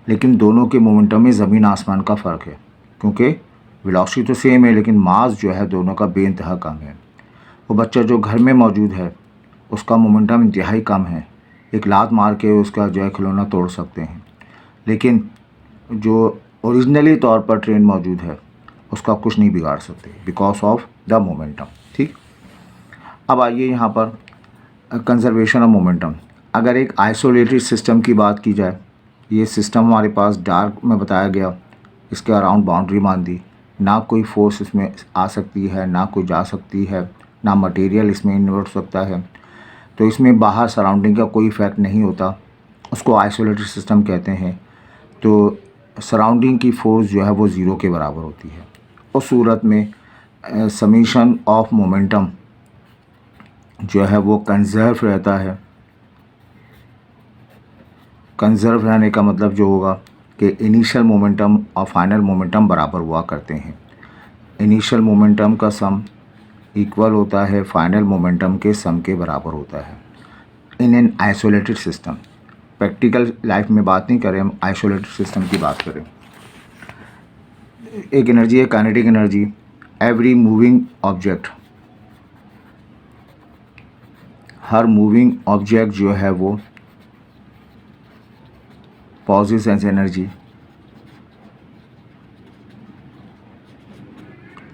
लेकिन दोनों के मोमेंटम में ज़मीन आसमान का फ़र्क है, क्योंकि वेलोसिटी तो सेम है लेकिन मास जो है दोनों का बेइंतहा कम है। वो बच्चा जो घर में मौजूद है उसका मोमेंटम इंतहाई कम है, एक लात मार के उसका जो है खिलौना तोड़ सकते हैं, लेकिन जो ओरिजिनली तौर पर ट्रेन मौजूद है उसका कुछ नहीं बिगाड़ सकते बिकॉज ऑफ द मोमेंटम। ठीक, अब आइए यहाँ पर कंजर्वेशन ऑफ मोमेंटम। अगर एक आइसोलेटेड सिस्टम की बात की जाए, ये सिस्टम हमारे पास डार्क में बताया गया, इसके अराउंड बाउंड्री मान दी, ना कोई फोर्स इसमें आ सकती है ना कोई जा सकती है, ना मटेरियल इसमें इन्वर्ट हो सकता है, तो इसमें बाहर सराउंडिंग का कोई इफेक्ट नहीं होता, उसको आइसोलेटेड सिस्टम कहते हैं। तो सराउंडिंग की फोर्स जो है वो ज़ीरो के बराबर होती है। उस सूरत में समीशन ऑफ मोमेंटम जो है वो कंजर्व रहता है। कंजर्व रहने का मतलब जो होगा कि इनिशियल मोमेंटम और फाइनल मोमेंटम बराबर हुआ करते हैं। इनिशियल मोमेंटम का सम इक्वल होता है फाइनल मोमेंटम के सम के बराबर होता है in an isolated system. Practical life में बात नहीं करें, हम आइसोलेटेड सिस्टम की बात करें। एक एनर्जी है kinetic energy. Every moving object, हर मूविंग ऑब्जेक्ट जो है वो पॉजेस एज एनर्जी,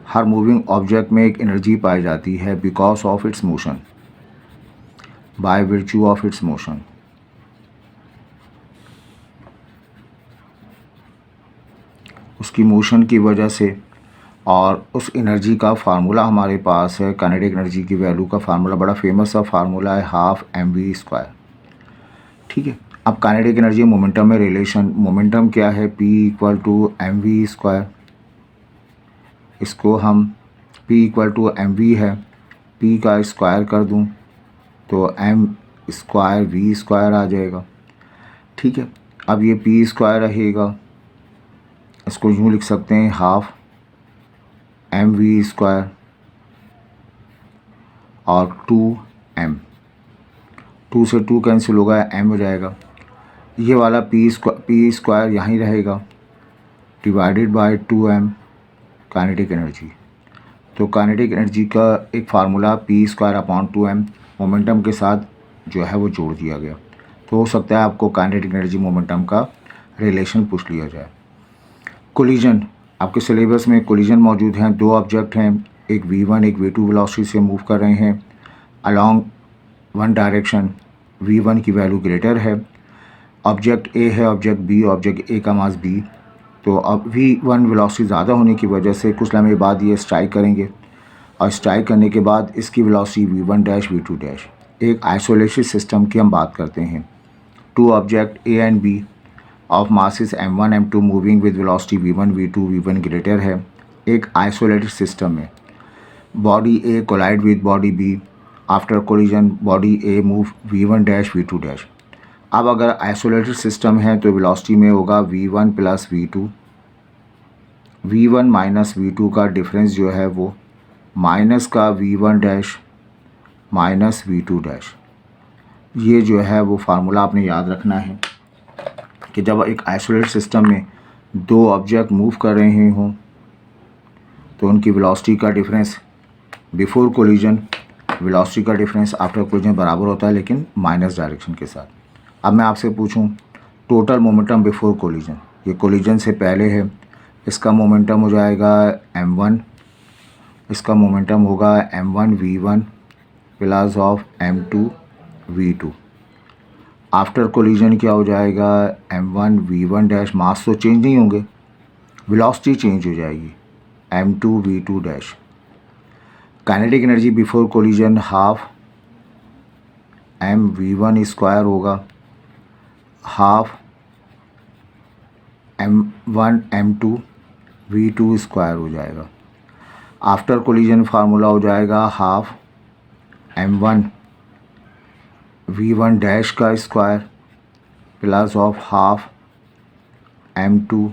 हर मूविंग ऑब्जेक्ट में एक एनर्जी पाई जाती है because of its motion, by virtue of its motion. उसकी मोशन की वजह से, और उस एनर्जी का फार्मूला हमारे पास है, काइनेटिक एनर्जी की वैल्यू का फार्मूला बड़ा फेमस सा फार्मूला है, हाफ mv²। ठीक है, अब काइनेटिक एनर्जी मोमेंटम में रिलेशन, मोमेंटम क्या है, p = mv²। इसको हम p = mv है, p का स्क्वायर कर दूं तो m²v² आ जाएगा। ठीक है, अब ये p² रहेगा, इसको यूँ लिख सकते हैं हाफ mv² और 2m, 2 से 2 कैंसिल होगा, m हो जाएगा। ये वाला p² यहाँ ही रहेगा, divided by 2m kinetic energy. तो काइनेटिक एनर्जी का एक फार्मूला p²/2m मोमेंटम के साथ जो है वो जोड़ दिया गया। तो हो सकता है आपको काइनेटिक एनर्जी मोमेंटम का रिलेशन पूछ लिया जाए। कोलिजन, आपके सिलेबस में कोलिजन मौजूद हैं, दो ऑब्जेक्ट हैं, एक v1 एक v2 वेलोसिटी से मूव कर रहे हैं अलोंग वन डायरेक्शन, v1 की वैल्यू ग्रेटर है, ऑब्जेक्ट a है, ऑब्जेक्ट b, ऑब्जेक्ट a का मास b। तो अब v1 वेलोसिटी ज़्यादा होने की वजह से कुछ लम्हे बाद ये स्ट्राइक करेंगे, और स्ट्राइक करने के बाद इसकी वेलोसिटी v1 v2। एक आइसोलेटेड सिस्टम की हम बात करते हैं। Two object a and b of masses m1 m2 moving with velocity v1 v2, v1 greater है, एक आइसोलेटेड सिस्टम में body A collide with body B, after collision body A move v1 dash v2 dash. अब अगर isolated system है तो velocity में होगा v1 plus v2, v1 minus v2 का डिफरेंस जो है वो माइनस का v1 dash minus v2 dash. ये जो है वो फार्मूला आपने याद रखना है कि जब एक आइसोलेटेड सिस्टम में दो ऑब्जेक्ट मूव कर रहे हों तो उनकी वेलोसिटी का डिफरेंस बिफोर कोलिजन, वेलोसिटी का डिफरेंस आफ्टर कोलिजन बराबर होता है लेकिन माइनस डायरेक्शन के साथ। अब मैं आपसे पूछूं टोटल मोमेंटम बिफोर कोलिजन, ये कोलिजन से पहले है, इसका मोमेंटम हो जाएगा m1, इसका मोमेंटम होगा m1 v1 plus of m2 v2। After collision क्या हो जाएगा m1 v1 डैश, मास तो चेंज नहीं होंगे, वेलोसिटी चेंज हो जाएगी m2 v2 dash. Kinetic energy before collision half m v1 square होगा, half m1 m2 v2 square हो जाएगा। आफ्टर कोलिजन फार्मूला हो जाएगा हाफ m1 v1 डैश का square plus of half m2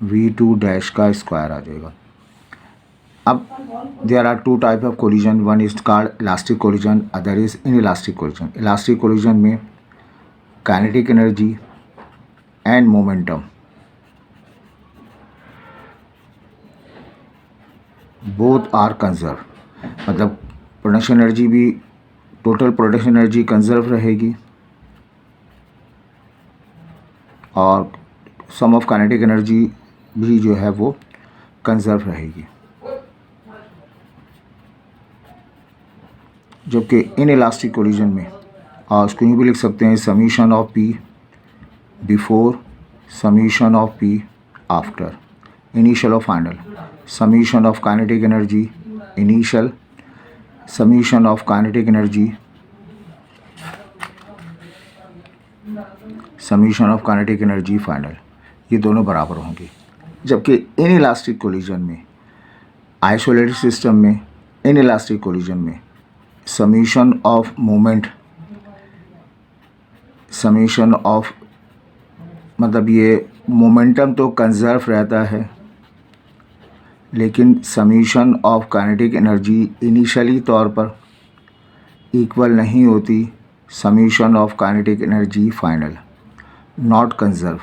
v2 dash का square आ जाएगा। अब there are two type of collision, one is called elastic collision, other is inelastic collision. Elastic collision में kinetic energy and momentum both are conserve, मतलब production energy भी, total production energy conserve रहेगी और सम of kinetic energy भी जो है वो conserve रहेगी। जबकि इन इलास्टिक कोलिजन में उसको यूँ भी लिख सकते हैं summation of P before, summation of P after, initial और final, summation of kinetic energy initial, summation of kinetic energy, summation of kinetic energy final, ये दोनों बराबर होंगे। जबकि इन इलास्टिक कोलिजन में, आइसोलेटेड सिस्टम में, इन इलास्टिक कोलिजन में summation of moment, summation of मतलब ये मोमेंटम तो कंजर्व रहता है लेकिन summation of kinetic energy initially तौर पर इक्वल नहीं होती summation of kinetic energy final, not conserve.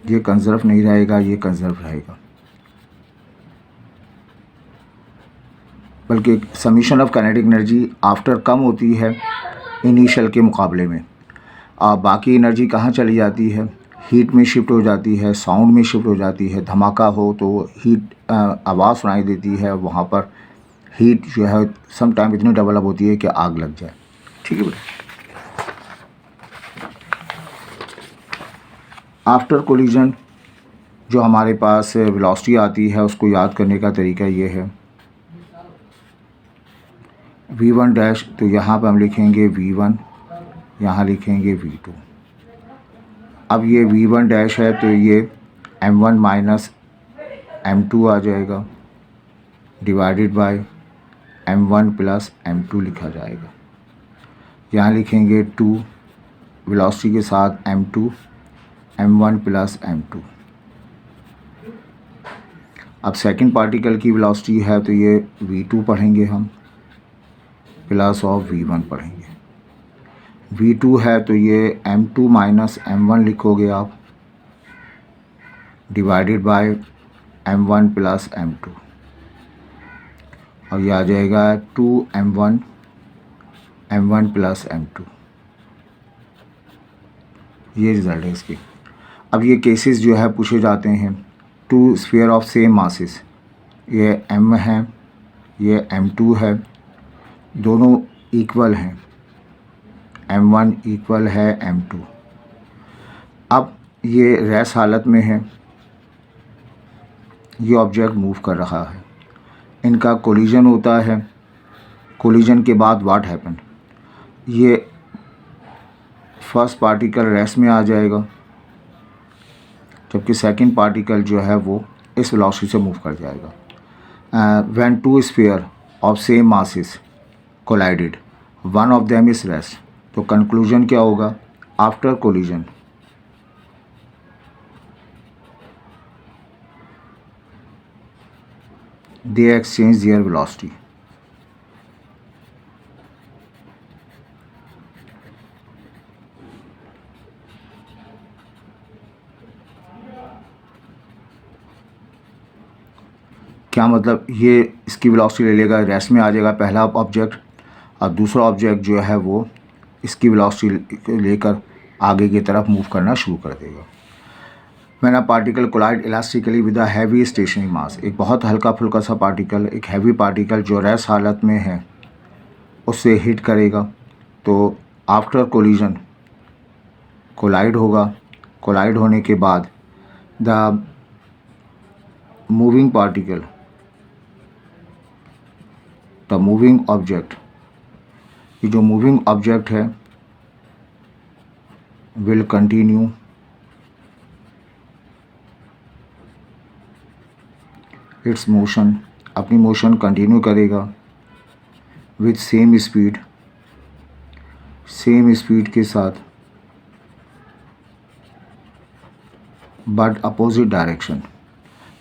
ये कंजर्व नहीं रहेगा, ये कंजर्व रहेगा, बल्कि summation of kinetic energy after कम होती है इनिशियल के मुकाबले में। बाकी एनर्जी कहाँ चली जाती है, हीट में शिफ्ट हो जाती है, साउंड में शिफ्ट हो जाती है। धमाका हो तो हीट आवाज़ सुनाई देती है, वहाँ पर हीट जो है सम टाइम इतनी डेवलप होती है कि आग लग जाए। ठीक है बेटा। आफ्टर कोलिजन जो हमारे पास वेलोसिटी आती है उसको याद करने का तरीका ये है v1 डैश, तो यहाँ पर हम लिखेंगे v1, यहाँ लिखेंगे v2। अब ये v1 डैश है तो ये m1 माइनस m2 आ जाएगा divided by m1 plus m2 लिखा जाएगा। यहाँ लिखेंगे 2 वेलोसिटी के साथ m2 m1 प्लस m2। अब सेकंड पार्टिकल की वेलोसिटी है तो ये v2 पढ़ेंगे हम प्लस ऑफ v1 पढ़ेंगे। v2 है तो ये m2 माइनस m1 लिखोगे आप divided by m1 plus m2 और ये आ जाएगा 2m1 m1 प्लस m2। ये रिज़ल्ट है इसकी। अब ये केसेस जो है पूछे जाते हैं two sphere of same masses, ये m है ये m2 है, दोनों इक्वल हैं, m1 इक्वल है m2। अब ये रेस्ट हालत में है, ये ऑब्जेक्ट मूव कर रहा है, इनका कोलिजन होता है। कोलिजन के बाद व्हाट हैपन, ये फर्स्ट पार्टिकल रेस्ट में आ जाएगा जबकि सेकंड पार्टिकल जो है वो इस वेलोसिटी से मूव कर जाएगा। When two sphere of same masses collided, one of them is rest, तो कंक्लूजन क्या होगा? After collision they exchange their velocity. क्या मतलब? ये इसकी वेलोसिटी ले लेगा, रेस्ट में आ जाएगा पहला ऑब्जेक्ट, और दूसरा ऑब्जेक्ट जो है वो इसकी वेलोसिटी लेकर आगे की तरफ मूव करना शुरू कर देगा। When a particle collide elastically with a heavy stationary mass, एक बहुत हल्का फुल्का सा पार्टिकल, एक हैवी पार्टिकल जो रेस्ट हालत में है उससे हिट करेगा, तो आफ्टर कोलिजन कोलाइड होगा। कोलाइड होने के बाद the moving particle, the moving object, ये जो मूविंग ऑब्जेक्ट है विल कंटिन्यू इट्स मोशन, अपनी मोशन कंटिन्यू करेगा with same speed, same speed के साथ, बट अपोजिट डायरेक्शन,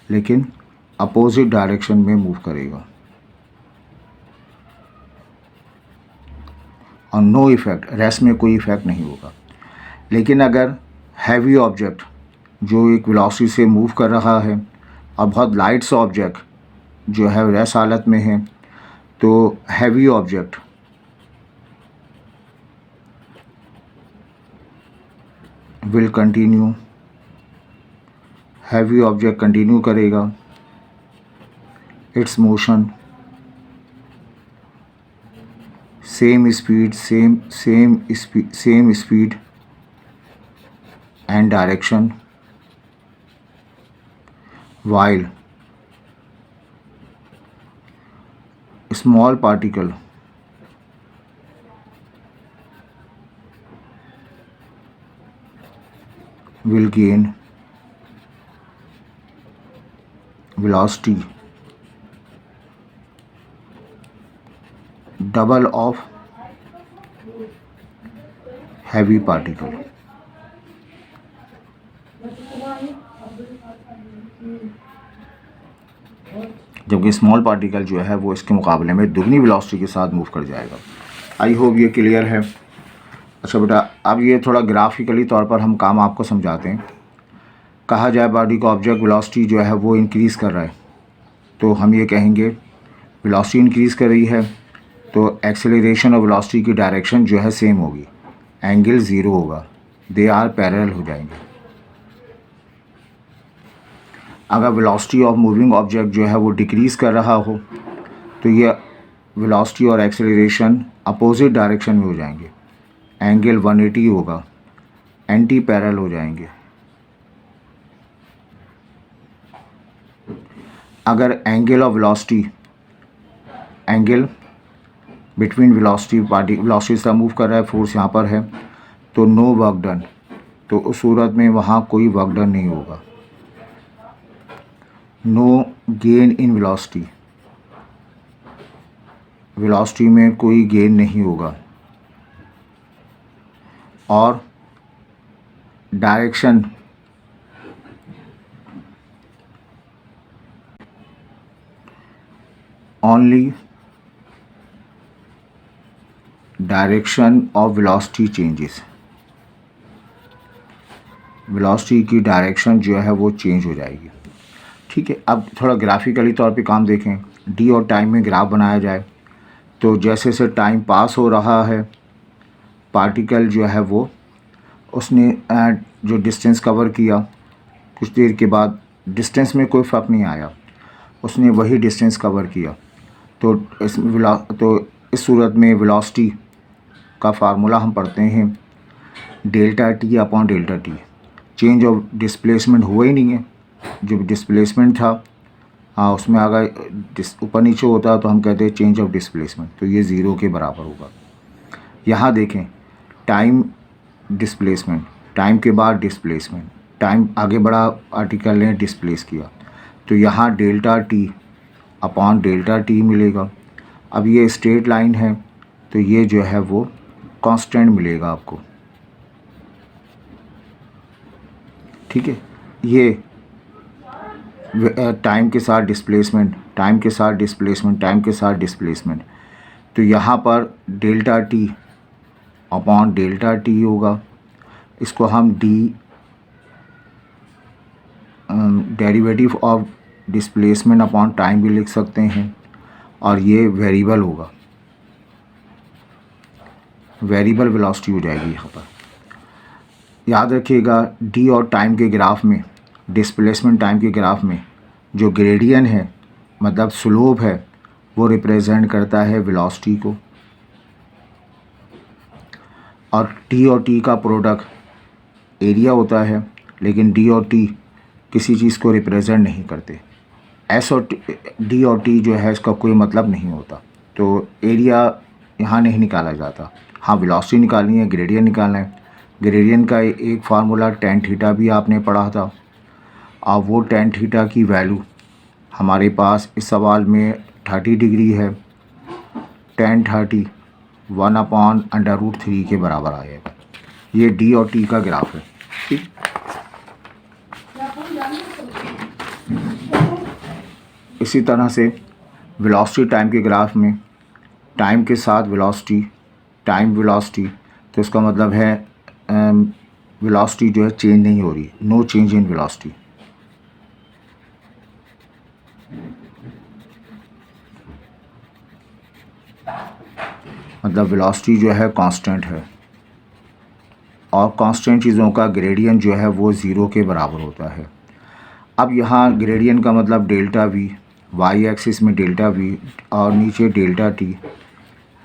लेकिन अपोजिट डायरेक्शन में मूव करेगा। और नो इफ़ेक्ट, रेस्ट में कोई इफ़ेक्ट नहीं होगा। लेकिन अगर हैवी ऑब्जेक्ट जो एक वेलोसिटी से मूव कर रहा है और बहुत लाइट सा ऑब्जेक्ट जो है रेस्ट हालत में है, तो heavy object will continue, heavy object continue करेगा its motion, same speed, same speed and direction, while small particle will gain velocity double of heavy particle। जबकि स्मॉल पार्टिकल जो है वो इसके मुकाबले में दुगनी वेलोसिटी के साथ मूव कर जाएगा। आई होप ये क्लियर है। अच्छा बेटा, अब ये थोड़ा ग्राफिकली तौर पर हम काम आपको समझाते हैं। कहा जाए बॉडी का ऑब्जेक्ट वेलोसिटी जो है वो इंक्रीज़ कर रहा है, तो हम ये कहेंगे वेलोसिटी इंक्रीज़ कर रही है, तो एक्सेलरेशन और वेलोसिटी की डायरेक्शन जो है सेम होगी, एंगल ज़ीरो होगा, दे आर पैरेलल हो जाएंगे। अगर वेलोसिटी ऑफ मूविंग ऑब्जेक्ट जो है वो डिक्रीज़ कर रहा हो, तो ये वेलोसिटी और एक्सेलरेशन अपोजिट डायरेक्शन में हो जाएंगे, एंगल 180 होगा, एंटी पैरेलल हो जाएंगे। अगर angle of velocity, angle between velocity से मूव कर रहा है, फोर्स यहाँ पर है, तो नो वर्क डन, तो उस सूरत में वहाँ कोई वर्क डन नहीं होगा। No gain in velocity, velocity में कोई गेन नहीं होगा। और direction only direction of velocity changes, velocity की डायरेक्शन जो है वो चेंज हो जाएगी। ठीक है, अब थोड़ा ग्राफिकली तौर पे काम देखें। डी और टाइम में ग्राफ बनाया जाए, तो जैसे जैसे टाइम पास हो रहा है, पार्टिकल जो है वो उसने जो डिस्टेंस कवर किया, कुछ देर के बाद डिस्टेंस में कोई फ़र्क नहीं आया, उसने वही डिस्टेंस कवर किया, तो इस सूरत में वेलोसिटी का फार्मूला हम पढ़ते हैं delta T upon delta T. Change of displacement हुआ ही नहीं है, जो डिस्प्लेसमेंट था उसमें अगर ऊपर नीचे होता तो हम कहते हैं चेंज ऑफ डिस्प्लेसमेंट, तो ये ज़ीरो के बराबर होगा। यहाँ देखें, टाइम डिस्प्लेसमेंट, टाइम के बाद डिस्प्लेसमेंट, टाइम आगे बढ़ा, आर्टिकल ने डिस्प्लेस किया, तो यहाँ delta T upon delta T मिलेगा। अब ये स्ट्रेट लाइन है तो ये जो है वो कांस्टेंट मिलेगा आपको, ठीक है। ये टाइम के साथ डिस्प्लेसमेंट, टाइम के साथ डिस्प्लेसमेंट, टाइम के साथ डिस्प्लेसमेंट, तो यहाँ पर delta T upon delta T होगा। इसको हम derivative of displacement upon time भी लिख सकते हैं, और ये वेरिएबल होगा, वेरिएबल वेलोसिटी हो जाएगी यहाँ पर। याद रखिएगा डी और टाइम के ग्राफ में, डिस्प्लेसमेंट टाइम के ग्राफ में जो ग्रेडियंट है मतलब स्लोप है वो रिप्रेजेंट करता है वेलोसिटी को, और टी और टी का प्रोडक्ट एरिया होता है, लेकिन डी और टी किसी चीज़ को रिप्रेजेंट नहीं करते। एस और डी और टी जो है इसका कोई मतलब नहीं होता, तो एरिया यहाँ नहीं निकाला जाता। हाँ, वेलोसिटी निकालनी है, ग्रेडियंट निकालना है। ग्रेडियंट का एक फार्मूला टेन थीटा भी आपने पढ़ा था, अब वो टेन थीटा की वैल्यू हमारे पास इस सवाल में 30 डिग्री है। टेन 30 1/√3 के बराबर आएगा। ये डी और टी का ग्राफ है, ठीक। इसी तरह से वेलोसिटी टाइम के ग्राफ में टाइम के साथ वेलोसिटी, टाइम वेलोसिटी, तो इसका मतलब है वेलोसिटी जो है चेंज नहीं हो रही, नो चेंज इन वेलोसिटी। मतलब वेलोसिटी जो है कांस्टेंट है, और कांस्टेंट चीज़ों का ग्रेडियंट जो है वो ज़ीरो के बराबर होता है। अब यहाँ ग्रेडियंट का मतलब डेल्टा वी, वाई एक्सिस में डेल्टा वी और नीचे डेल्टा टी,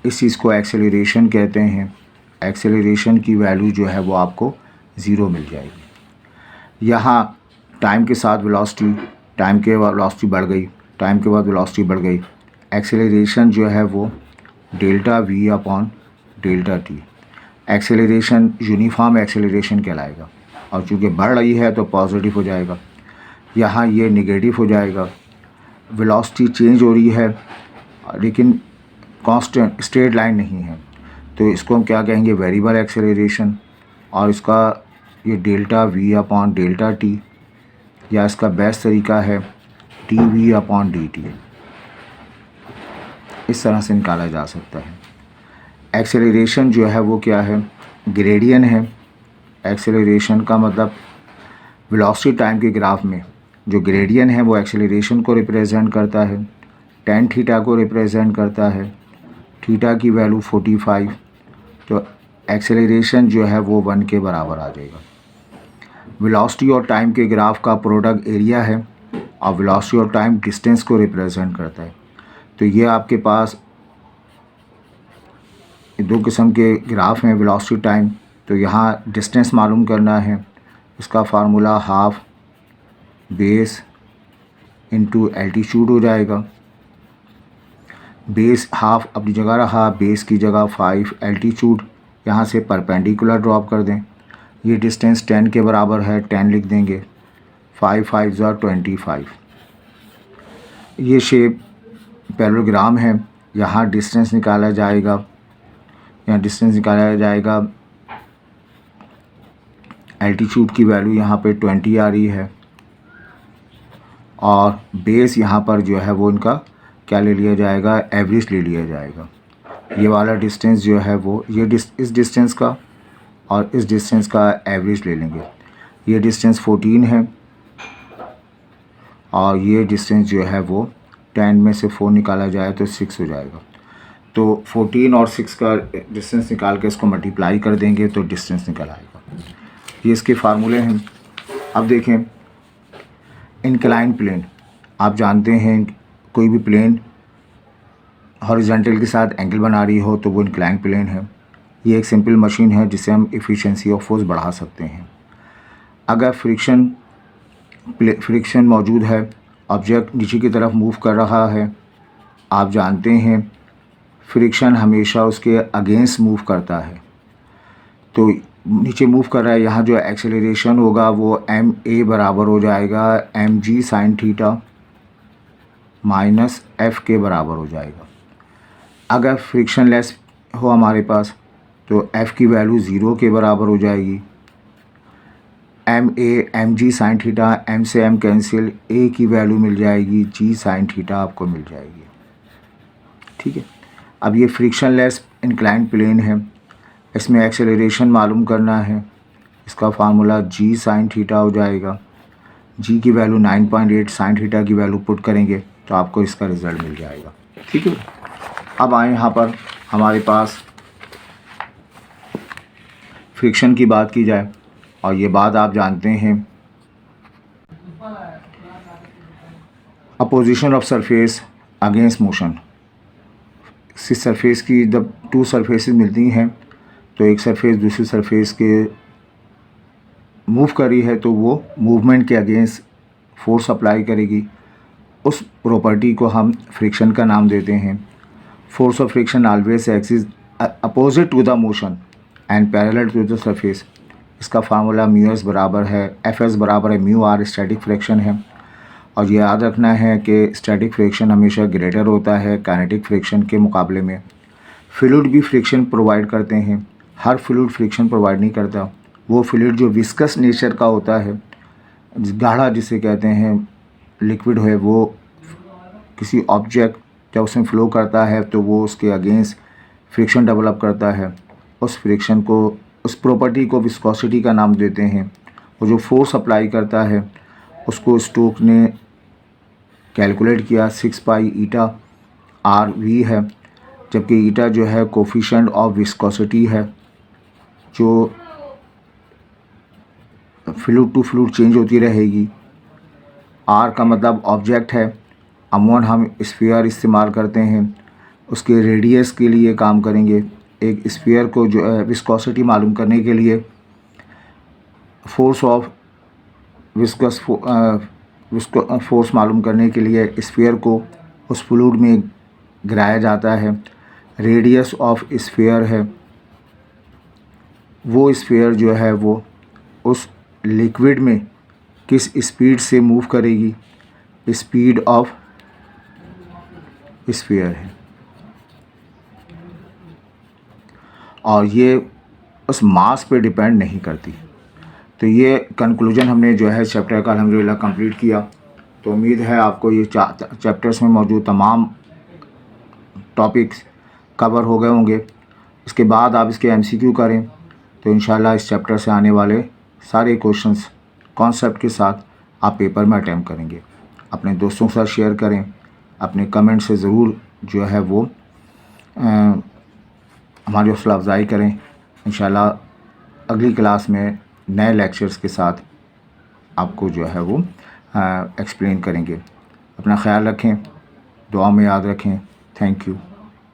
इस चीज़ को एक्सेलरेशन कहते हैं। एक्सेलरेशन की वैल्यू जो है वो आपको ज़ीरो मिल जाएगी। यहाँ टाइम के साथ वेलोसिटी, टाइम के बाद वेलोसिटी बढ़ गई, टाइम के बाद वेलोसिटी बढ़ गई, एक्सेलरेशन जो है वो delta V upon delta T. Acceleration uniform acceleration कहलाएगा, और चूँकि बढ़ रही है तो पॉजिटिव हो जाएगा, यहाँ ये नेगेटिव हो जाएगा। वेलोसिटी चेंज हो रही है लेकिन कांस्टेंट स्ट्रेट लाइन नहीं है, तो इसको हम क्या कहेंगे, वेरिएबल एक्सेलरेशन। और इसका ये delta V upon delta T, या इसका बेस्ट तरीका है D V upon D T, इस तरह से निकाला जा सकता है। एक्सेलरेशन जो है वो क्या है, ग्रेडियंट है। एक्सेलरेशन का मतलब वेलोसिटी टाइम के ग्राफ में जो ग्रेडियंट है वो एक्सेलरेशन को रिप्रेजेंट करता है, टेन थीटा को रिप्रेजेंट करता है, थीटा की वैल्यू 45, तो एक्सेलरेशन जो है वो 1 के बराबर आ जाएगा। वेलोसिटी और टाइम के ग्राफ का प्रोडक्ट एरिया है, और वेलोसिटी और टाइम डिस्टेंस को रिप्रेजेंट करता है। तो ये आपके पास दो किस्म के ग्राफ हैं, वेलोसिटी टाइम। तो यहाँ डिस्टेंस मालूम करना है, इसका formula half base into altitude हो जाएगा। बेस हाफ अपनी जगह रहा, बेस की जगह 5, एल्टीट्यूड यहाँ से परपेंडिकुलर ड्रॉप कर दें। ये डिस्टेंस 10 के बराबर है, 10 लिख देंगे, 5 5 25। ये शेप पैरेललोग्राम है, यहाँ डिस्टेंस निकाला जाएगा, यहाँ डिस्टेंस निकाला जाएगा। एल्टीट्यूड की वैल्यू यहाँ पे 20 आ रही है, और बेस यहाँ पर जो है वो इनका क्या ले लिया जाएगा, एवरेज ले लिया जाएगा। ये वाला डिस्टेंस जो है वो इस डिस्टेंस का और इस डिस्टेंस का एवरेज ले लेंगे। ये डिस्टेंस 14 है, और ये डिस्टेंस जो है वो 10 में से 4 निकाला जाए तो 6 हो जाएगा। तो 14 और 6 का डिस्टेंस निकाल के इसको मल्टीप्लाई कर देंगे तो डिस्टेंस निकल आएगा। ये इसके फार्मूले हैं। अब देखें इंक्लाइन प्लेन, आप जानते हैं कोई भी प्लेन हॉरिजॉन्टल के साथ एंगल बना रही हो तो वो इंक्लाइन प्लेन है। ये एक सिंपल मशीन है जिससे हम एफिशिएंसी ऑफ फोर्स बढ़ा सकते हैं। अगर फ्रिक्शन मौजूद है, ऑब्जेक्ट नीचे की तरफ मूव कर रहा है, आप जानते हैं फ्रिक्शन हमेशा उसके अगेंस्ट मूव करता है। तो नीचे मूव कर रहा है, यहाँ जो एक्सेलरेशन होगा वो ma बराबर हो जाएगा mg sin theta minus F के बराबर हो जाएगा। अगर फ्रिक्शनलेस हो हमारे पास तो एफ़ की वैल्यू 0 के बराबर हो जाएगी। M A M G sine theta, M से एम कैंसिल, ए की वैल्यू मिल जाएगी जी साइन थीटा आपको मिल जाएगी। ठीक है, अब ये फ्रिक्शनलेस इंक्लाइंड प्लेन है, इसमें एक्सेलरेशन मालूम करना है। इसका फार्मूला जी साइन थीटा हो जाएगा। जी की वैल्यू 9.8, साइन थीटा की वैल्यू पुट करेंगे तो आपको इसका रिज़ल्ट मिल जाएगा। ठीक है, अब आए यहाँ पर हमारे पास फ्रिक्शन की बात की जाए, और ये बात आप जानते हैं, opposition of surface against motion. Surface की जब टू सरफेसेस मिलती हैं तो एक सरफेस दूसरी सरफेस के मूव करी है तो वो मूवमेंट के अगेंस्ट फोर्स अप्लाई करेगी। उस प्रॉपर्टी को हम फ्रिक्शन का नाम देते हैं। Force of friction always acts opposite to the motion and parallel to the surface. इसका फार्मूला म्यू एस बराबर है एफ एस बराबर है म्यू आर, स्टैटिक फ्रिक्शन है। और ये याद रखना है कि स्टैटिक फ्रिक्शन हमेशा ग्रेटर होता है काइनेटिक फ्रिक्शन के मुकाबले में। फ्लूइड भी फ्रिक्शन प्रोवाइड करते हैं, हर फ्लूइड फ्रिक्शन प्रोवाइड नहीं करता। वो फ्लूइड जो विस्कस नेचर का होता है, गाढ़ा जिसे कहते हैं, लिक्विड है, वो किसी ऑब्जेक्ट जब उसमें फ़्लो करता है तो वो उसके अगेंस्ट फ्रिक्शन डेवलप करता है। उस फ्रिक्शन को, उस प्रॉपर्टी को विस्कोसिटी का नाम देते हैं। और जो फोर्स अप्लाई करता है उसको स्टोक ने कैलकुलेट किया 6 पाई ईटा आर वी है, जबकि ईटा जो है कोफिशिएंट ऑफ विस्कोसिटी है जो फ्लूइड टू फ्लूइड चेंज होती रहेगी। आर का मतलब ऑब्जेक्ट है, अमूमन हम स्फीयर इस्तेमाल करते हैं, उसके रेडियस के लिए काम करेंगे। एक स्फीयर को जो है विस्कोसिटी मालूम करने के लिए फोर्स ऑफ विस्कस फोर्स मालूम करने के लिए स्फीयर को उस फ्लूइड में गिराया जाता है। रेडियस ऑफ स्फीयर है, वो स्फीयर जो है वो उस लिक्विड में किस स्पीड से मूव करेगी, स्पीड ऑफ स्फीयर है। और ये उस मास पे डिपेंड नहीं करती। तो ये कंक्लूजन हमने जो है चैप्टर का अल्हम्दुलिल्लाह कंप्लीट किया। तो उम्मीद है आपको ये चैप्टर्स में मौजूद तमाम टॉपिक्स कवर हो गए होंगे। इसके बाद आप इसके एमसीक्यू करें तो इंशाल्लाह इस चैप्टर से आने वाले सारे क्वेश्चंस कॉन्सेप्ट के साथ आप पेपर में अटैम्प्ट करेंगे। अपने दोस्तों के साथ शेयर करें, अपने कमेंट से ज़रूर जो है वो हमारी हौसला अफजाई करें। इंशाल्लाह अगली क्लास में नए लेक्चर्स के साथ आपको जो है वो एक्सप्लेन करेंगे। अपना ख्याल रखें, दुआ में याद रखें। Thank you.